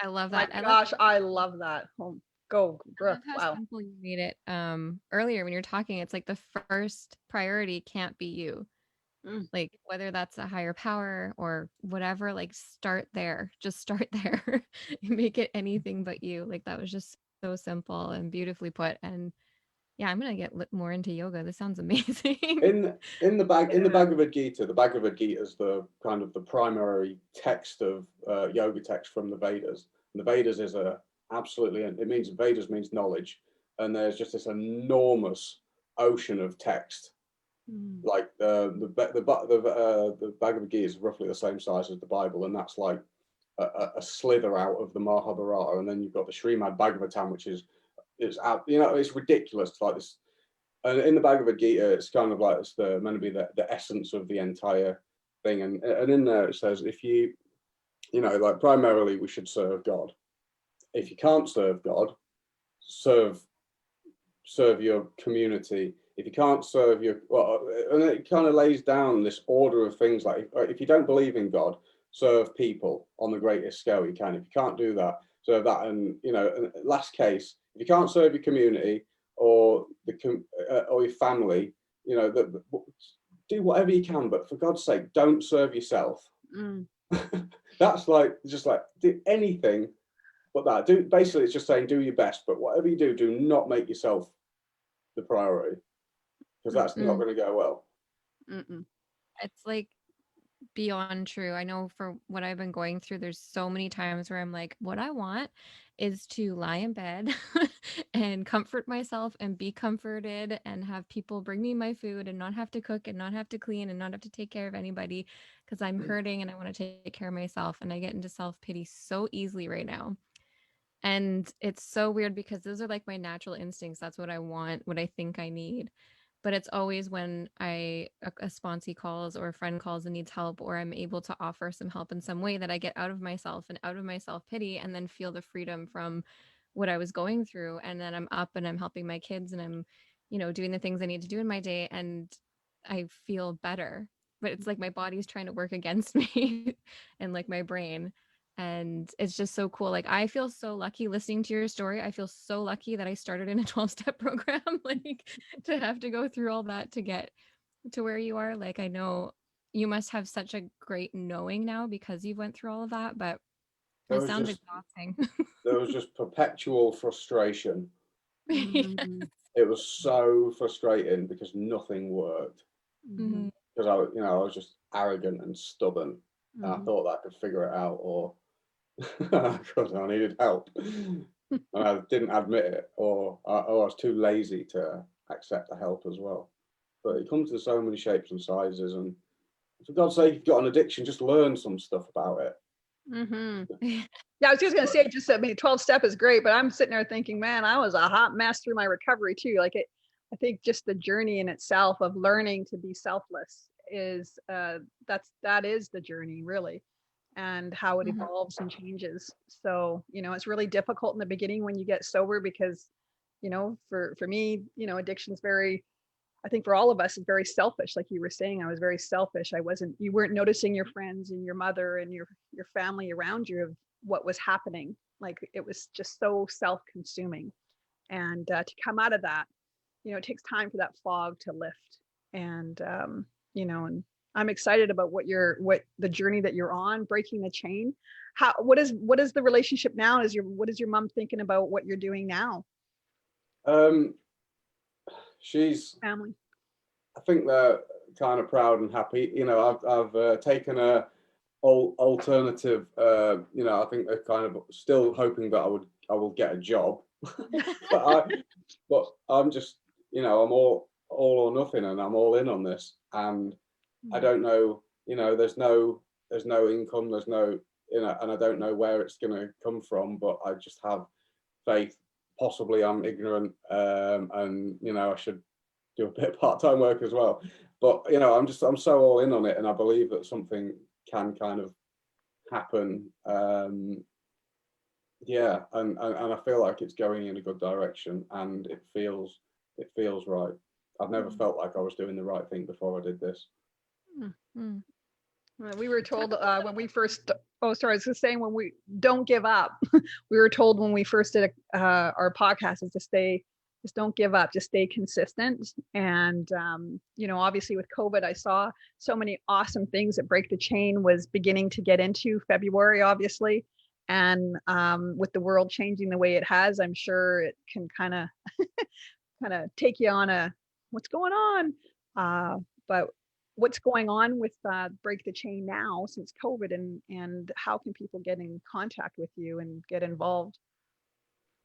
I love that. My gosh, I love that. Go, Brooke. I love how simple you made it. Earlier when you're talking, it's like the first priority can't be you. Like, whether that's a higher power or whatever, like, start there. Just start there. Make it anything but you. Like, that was just so simple and beautifully put. And yeah, I'm gonna get more into yoga. This sounds amazing. In the Bhagavad Gita, the Bhagavad Gita is the kind of the primary text of yoga text from the Vedas. And the Vedas is Vedas means knowledge, and there's just this enormous ocean of text. Like the Bhagavad Gita is roughly the same size as the Bible, and that's like a slither out of the Mahabharata. And then you've got the Srimad Bhagavatam, which is out, you know, it's ridiculous, like this. And in the Bhagavad Gita, it's kind of like, it's meant to be the essence of the entire thing. And in there it says, if you know, like, primarily we should serve God. If you can't serve God, serve your community. If you can't serve and it kind of lays down this order of things, like, if you don't believe in God, serve people on the greatest scale you can. If you can't do that, serve that. And, you know, last case, if you can't serve your community or or your family, you know, do whatever you can, but for God's sake, don't serve yourself. That's like, just like, do anything but that. Basically, it's just saying, do your best, but whatever you do, do not make yourself the priority, because that's not going to go well. It's like beyond true. I know for what I've been going through, there's so many times where I'm like, what I want is to lie in bed and comfort myself and be comforted and have people bring me my food and not have to cook and not have to clean and not have to take care of anybody because I'm hurting and I want to take care of myself. And I get into self-pity so easily right now. And it's so weird because those are like my natural instincts. That's what I want, what I think I need. But it's always when a sponsee calls or a friend calls and needs help, or I'm able to offer some help in some way that I get out of myself and out of my self-pity and then feel the freedom from what I was going through. And then I'm up and I'm helping my kids and I'm, doing the things I need to do in my day and I feel better. But it's like my body's trying to work against me and like my brain. And it's just so cool. Like I feel so lucky listening to your story. I feel so lucky that I started in a 12-step program, like to have to go through all that to get to where you are. Like I know you must have such a great knowing now because you went through all of that, but There it was sounds just exhausting. there was just perpetual frustration. Yeah. Mm-hmm. It was so frustrating because nothing worked. Mm-hmm. Mhm. Because I was just arrogant and stubborn. And I Mm-hmm. thought that I could figure it out, or because I needed help, and I didn't admit it, or I was too lazy to accept the help as well. But it comes in so many shapes and sizes, and for God's sake, if you've got an addiction, just learn some stuff about it. Mm-hmm. Yeah, I was just gonna say, just I mean, 12 step is great, but I'm sitting there thinking, man, I was a hot mess through my recovery too. Like I think just the journey in itself of learning to be selfless is that is the journey really, and how it Mhm. evolves and changes. So, it's really difficult in the beginning when you get sober because, for me, addiction's very, I think for all of us, it's very selfish. Like you were saying, I was very selfish. You weren't noticing your friends and your mother and your family around you of what was happening. Like it was just so self-consuming. And to come out of that, it takes time for that fog to lift. And and I'm excited about what the journey that you're on, breaking the chain. What is the relationship now? What is your mom thinking about what you're doing now? Um, she's, Family. I think they're kind of proud and happy. I've taken a alternative. I think they're kind of still hoping that I will get a job, but I'm just, I'm all or nothing, and I'm all in on this, and I don't know, there's no income, there's no, and I don't know where it's going to come from, but I just have faith. Possibly I'm ignorant, and I should do a bit of part-time work as well. But I'm so all in on it, and I believe that something can kind of happen. Yeah, and I feel like it's going in a good direction, and it feels right. I've never felt like I was doing the right thing before I did this. Mm. We were Talk told about when we first. Oh, sorry. I was just saying when we don't give up. We were told when we first did our podcast is to stay, just don't give up, just stay consistent. And obviously with COVID, I saw so many awesome things that Break the Chain was beginning to get into February, obviously, and with the world changing the way it has, I'm sure it can kind of take you on a what's going on. But what's going on with Break the Chain now since COVID, and how can people get in contact with you and get involved?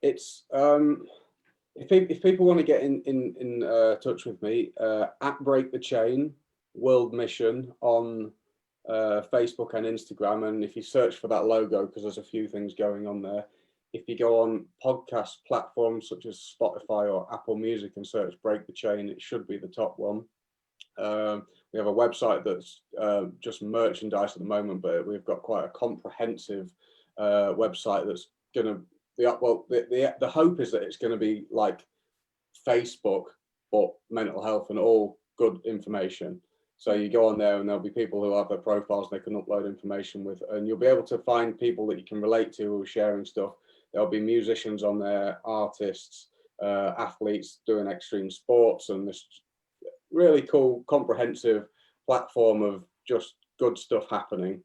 It's if people want to get in touch with me, at Break the Chain World Mission on Facebook and Instagram, and if you search for that logo, because there's a few things going on there. If you go on podcast platforms such as Spotify or Apple Music and search Break the Chain, it should be the top one. We have a website that's just merchandise at the moment, but we've got quite a comprehensive website that's going to be up. Well, the hope is that it's going to be like Facebook, but mental health and all good information. So you go on there and there'll be people who have their profiles they can upload information with, and you'll be able to find people that you can relate to who are sharing stuff. There'll be musicians on there, artists, athletes doing extreme sports, and this really cool, comprehensive platform of just good stuff happening.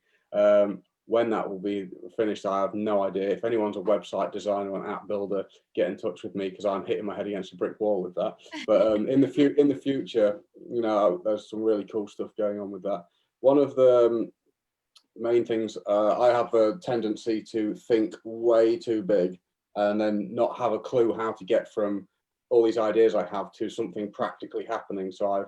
When that will be finished, I have no idea. If anyone's a website designer or an app builder, get in touch with me because I'm hitting my head against a brick wall with that. But in the future, there's some really cool stuff going on with that. one of the main things, I have a tendency to think way too big and then not have a clue how to get from all these ideas I have to something practically happening. So I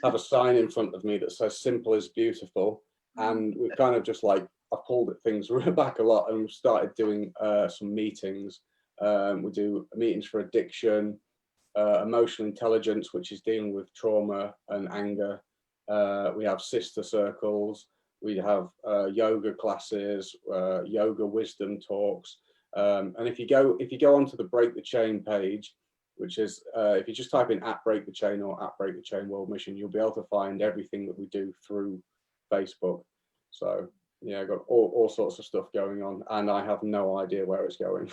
have a sign in front of me that says simple is beautiful. And we've kind of just like, I've pulled things back a lot, and we've started doing some meetings. We do meetings for addiction, emotional intelligence, which is dealing with trauma and anger. We have sister circles. We have yoga classes, yoga wisdom talks. And if you go onto the Break the Chain page, which is if you just type in @Break the Chain or @Break the Chain World Mission, you'll be able to find everything that we do through Facebook. So yeah, I've got all sorts of stuff going on, and I have no idea where it's going.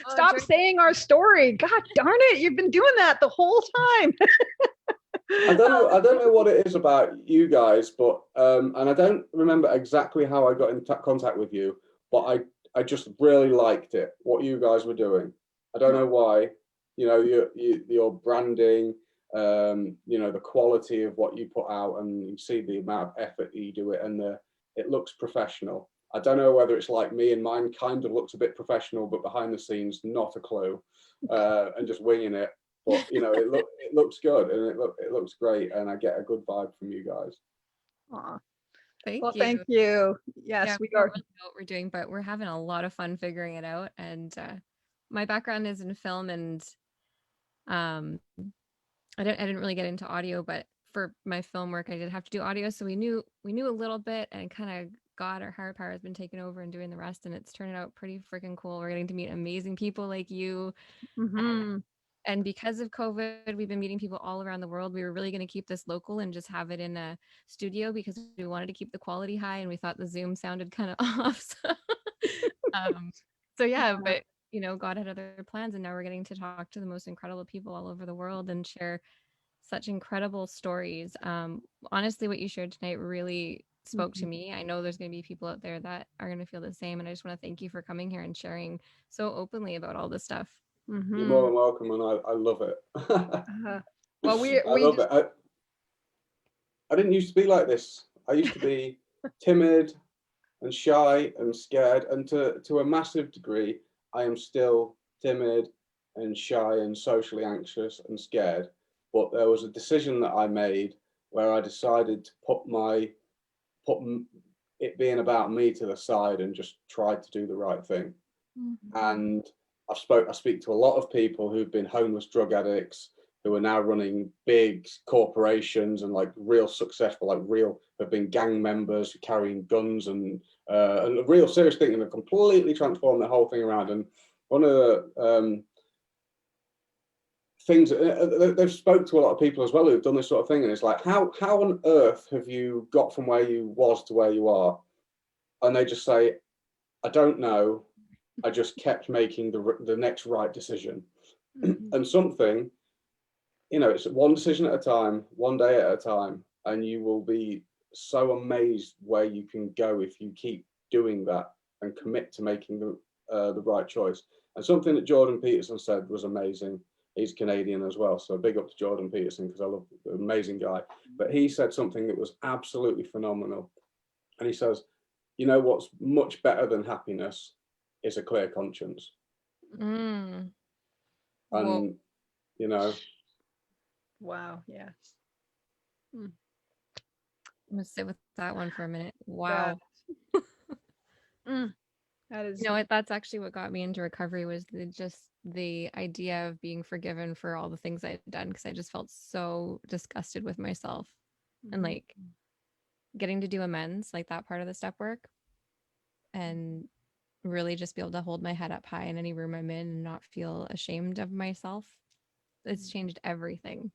Stop saying our story. God darn it, you've been doing that the whole time. I don't know what it is about you guys, but and I don't remember exactly how I got in contact with you, but I just really liked it, what you guys were doing. I don't know why. You know, your branding, you know, the quality of what you put out, and you see the amount of effort that you do it, and it looks professional. I don't know whether it's like me, and mine kind of looks a bit professional, but behind the scenes, not a clue, and just winging it. But you know, it looks good, and it looks great, and I get a good vibe from you guys. Aw. Thank Well, you. thank you. Yes, Yeah, we don't are. really know what we're doing, but we're having a lot of fun figuring it out. And my background is in film, and um, I didn't really get into audio, but for my film work, I did have to do audio, so we knew a little bit, and kind of God, our higher power has been taking over and doing the rest, and it's turning out pretty freaking cool. We're getting to meet amazing people like you, Mhm. and because of COVID, we've been meeting people all around the world. We were really going to keep this local and just have it in a studio because we wanted to keep the quality high, and we thought the Zoom sounded kind of off. Um, so yeah, but you know, God had other plans, and now we're getting to talk to the most incredible people all over the world and share such incredible stories. Honestly, what you shared tonight really spoke to me. I know there's going to be people out there that are going to feel the same, and I just want to thank you for coming here and sharing so openly about all this stuff. You're more than welcome, and I love it. Well, we I love it. I didn't used to be like this. I used to be timid and shy and scared, and to a massive degree, I am still timid and shy and socially anxious and scared. But there was a decision that I made where I decided to put it being about me to the side and just try to do the right thing. And I speak to a lot of people who've been homeless drug addicts, who are now running big corporations and like real successful, have been gang members carrying guns and a real serious thing, and have completely transformed the whole thing around. And one of the things they've spoke to a lot of people as well who've done this sort of thing, and it's like, how on earth have you got from where you was to where you are? And they just say, I don't know. I just kept making the next right decision. And something, you know, it's one decision at a time, one day at a time, and you will be so amazed where you can go if you keep doing that and commit to making the right choice. And something that Jordan Peterson said was amazing. He's Canadian as well, so big up to Jordan Peterson, because I love the amazing guy. But he said something that was absolutely phenomenal. And he says, you know what's much better than happiness is a clear conscience. And, you know. Wow, yeah. I'm gonna sit with that one for a minute. Wow. That is, you know what, that's actually what got me into recovery, was just the idea of being forgiven for all the things I'd done, because I just felt so disgusted with myself. And like getting to do amends, like that part of the step work, and really just be able to hold my head up high in any room I'm in and not feel ashamed of myself. It's changed everything.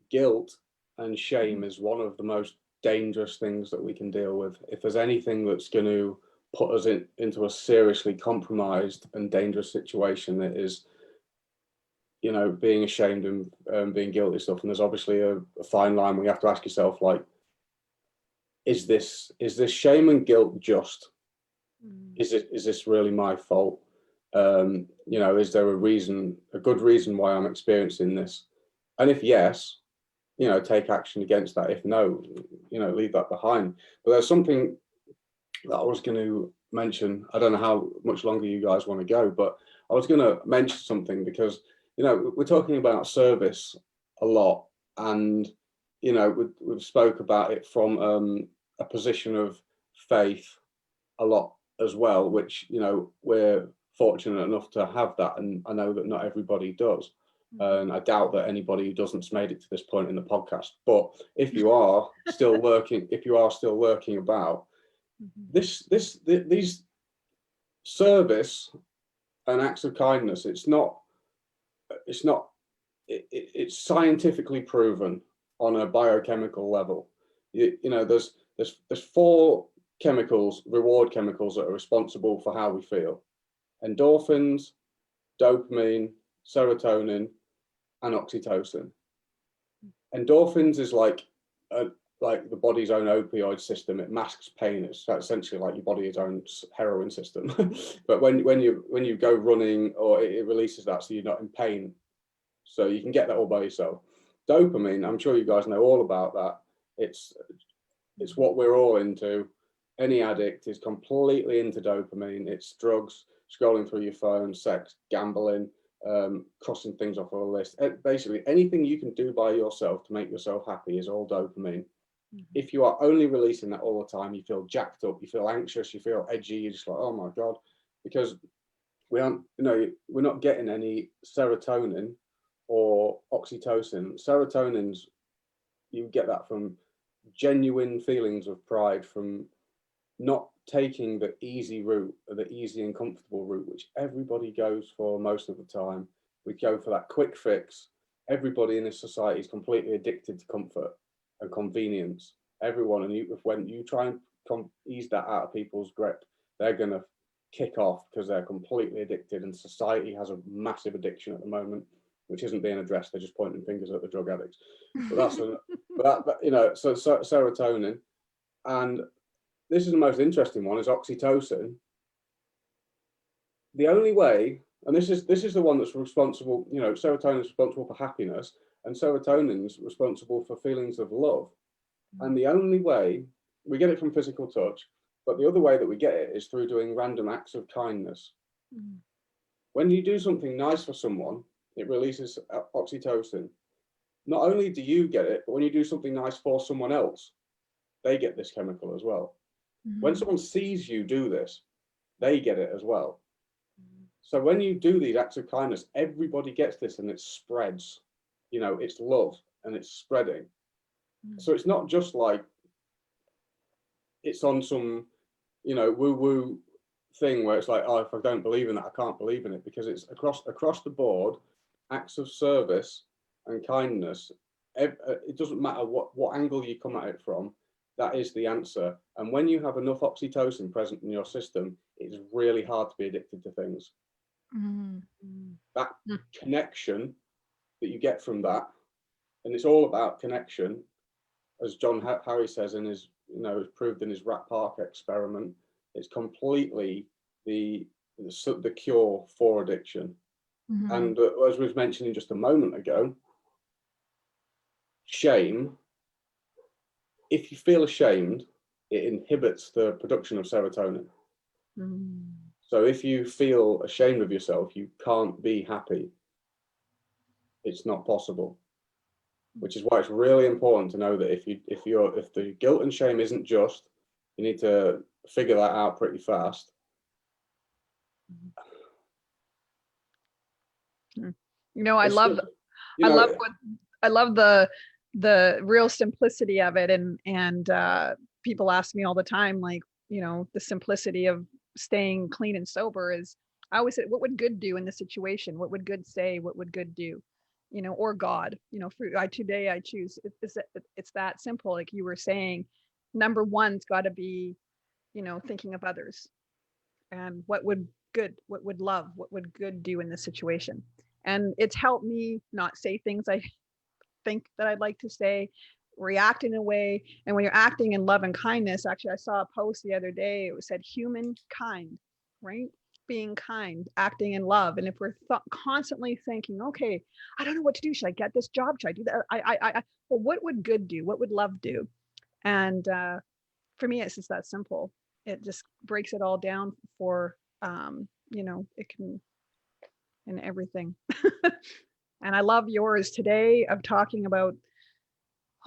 Guilt and shame is one of the most dangerous things that we can deal with. If there's anything that's going to put us into a seriously compromised and dangerous situation, it is, you know, being ashamed and being guilty stuff. And there's obviously a fine line where you have to ask yourself, like, is this shame and guilt just? Is this really my fault? You know, is there a good reason why I'm experiencing this? And if yes, take action against that. If no, leave that behind. But there's something that I was going to mention. I don't know how much longer you guys want to go, but I was going to mention something because, we're talking about service a lot, and, we've spoke about it from a position of faith a lot as well, which, we're fortunate enough to have that. And I know that not everybody does. And I doubt that anybody who doesn't made it to this point in the podcast. But if you are still working, about these service and acts of kindness, it's scientifically proven on a biochemical level. There's 4 chemicals, reward chemicals, that are responsible for how we feel: endorphins, dopamine, serotonin, and oxytocin. Endorphins is like the body's own opioid system. It masks pain. It's essentially like your body's own heroin system. But when you go running, or it releases that, so you're not in pain. So you can get that all by yourself. Dopamine, I'm sure you guys know all about that. It's what we're all into. Any addict is completely into dopamine. It's drugs, scrolling through your phone, sex, gambling, crossing things off of a list. Basically, anything you can do by yourself to make yourself happy is all dopamine. If you are only releasing that all the time, you feel jacked up, you feel anxious, you feel edgy, you're just like, oh my God, because we're not getting any serotonin or oxytocin. Serotonin's, you get that from genuine feelings of pride, from not taking the easy route, or the easy and comfortable route, which everybody goes for most of the time. We go for that quick fix. Everybody in this society is completely addicted to comfort and convenience. Everyone, and when you try and ease that out of people's grip, they're going to kick off because they're completely addicted. And society has a massive addiction at the moment, which isn't being addressed. They're just pointing fingers at the drug addicts. But that's so serotonin, and this is the most interesting one, is oxytocin. The only way, and this is the one that's responsible, serotonin is responsible for happiness, and serotonin is responsible for feelings of love. And the only way, we get it from physical touch, but the other way that we get it is through doing random acts of kindness. When you do something nice for someone, it releases oxytocin. Not only do you get it, but when you do something nice for someone else, they get this chemical as well. When someone sees you do this, they get it as well. So when you do these acts of kindness, everybody gets this, and it spreads. It's love, and it's spreading. So it's not just like it's on some, woo-woo thing where it's like, oh, if I don't believe in that, I can't believe in it, because it's across the board, acts of service and kindness. It doesn't matter what angle you come at it from. That is the answer. And when you have enough oxytocin present in your system, it's really hard to be addicted to things. That connection that you get from that, and it's all about connection, as John Harry says in his, is proved in his Rat Park experiment. It's completely the cure for addiction. And as we was mentioning just a moment ago, shame. If you feel ashamed, it inhibits the production of serotonin. So if you feel ashamed of yourself, you can't be happy. It's not possible. Which is why it's really important to know that if the guilt and shame isn't just, you need to figure that out pretty fast. I love the real simplicity of it, and people ask me all the time, like, the simplicity of staying clean and sober is, I always say, what would good do in this situation? What would good say? What would good do? Or God, today I choose. It's that simple. Like you were saying, number one's got to be, thinking of others, and what would love, what would good do in this situation? And it's helped me not say things I think that I'd like to say, react in a way. And when you're acting in love and kindness, actually, I saw a post the other day. It said humankind, right? being kind, acting in love. And if we're constantly thinking, okay, I don't know what to do. Should I get this job? Should I do that? Well, what would good do? What would love do? And for me, it's just that simple. It just breaks it all down for, it can, and everything. And I love yours today of talking about,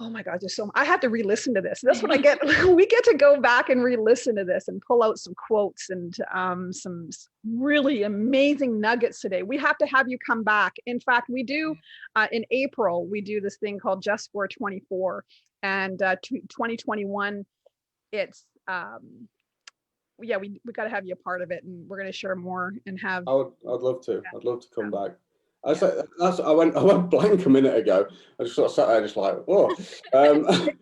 oh my God, I have to re-listen to this. That's what I get. We get to go back and re-listen to this and pull out some quotes and some really amazing nuggets today. We have to have you come back. In fact, we do in April, we do this thing called Just for 24, and 2021, it's we got to have you a part of it, and we're going to share more and have. I'd love to. I'd love to come back. I went blank a minute ago. I just sort of sat there, just like, whoa. The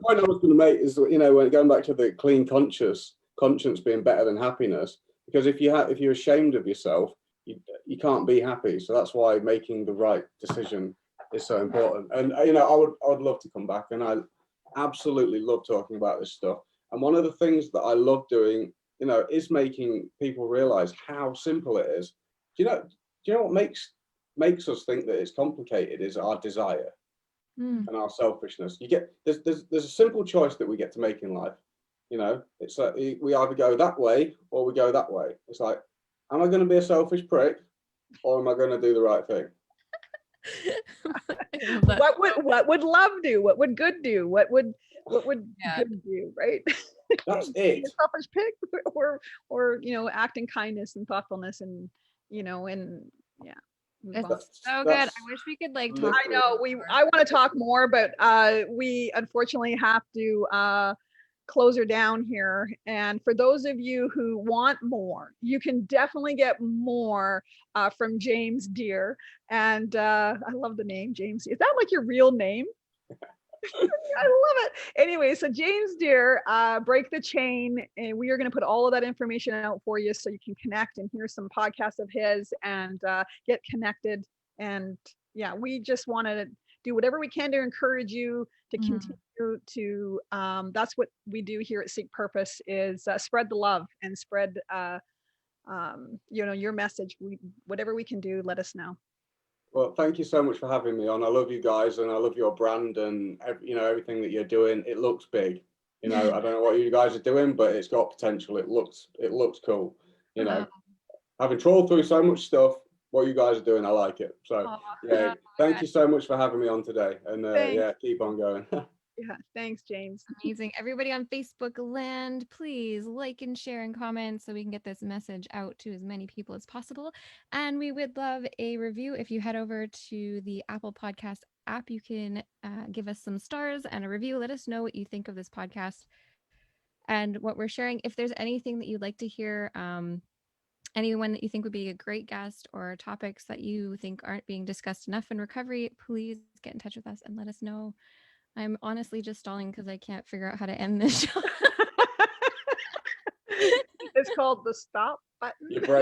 point I was going to make is, when going back to the clean conscience being better than happiness, because if you're ashamed of yourself, you can't be happy. So that's why making the right decision is so important. And I would love to come back, and I absolutely love talking about this stuff. And one of the things that I love doing, is making people realize how simple it is. Do you know what makes us think that it's complicated is our desire and our selfishness. There's a simple choice that we get to make in life. It's like we either go that way or we go that way. It's like, am I going to be a selfish prick, or am I going to do the right thing? What would love do? What would good do? What would good do? Right? That's it. Selfish prick, or acting kindness and thoughtfulness, and yeah. It's so good. I wish we could talk. I know I want to talk more, but we unfortunately have to close her down here. And for those of you who want more, you can definitely get more from James Dear. And I love the name, James. Is that like your real name? I love it. Anyway, so James Dear, Break the Chain, and we are going to put all of that information out for you so you can connect and hear some podcasts of his and get connected. And yeah, we just want to do whatever we can to encourage you to continue to. That's what we do here at Seek Purpose, is spread the love and spread your message. Whatever we can do, let us know. Well, thank you so much for having me on. I love you guys, and I love your brand, and everything that you're doing. It looks big. I don't know what you guys are doing, but it's got potential. It looks cool. Having trawled through so much stuff, what you guys are doing, I like it. So thank you so much for having me on today, and keep on going. Yeah, thanks, James. Amazing. Everybody on Facebook land, please like and share and comment so we can get this message out to as many people as possible. And we would love a review. If you head over to the Apple Podcast app, you can give us some stars and a review. Let us know what you think of this podcast and what we're sharing. If there's anything that you'd like to hear, anyone that you think would be a great guest, or topics that you think aren't being discussed enough in recovery, please get in touch with us and let us know. I'm honestly just stalling because I can't figure out how to end this show. It's called the stop button. You're brave.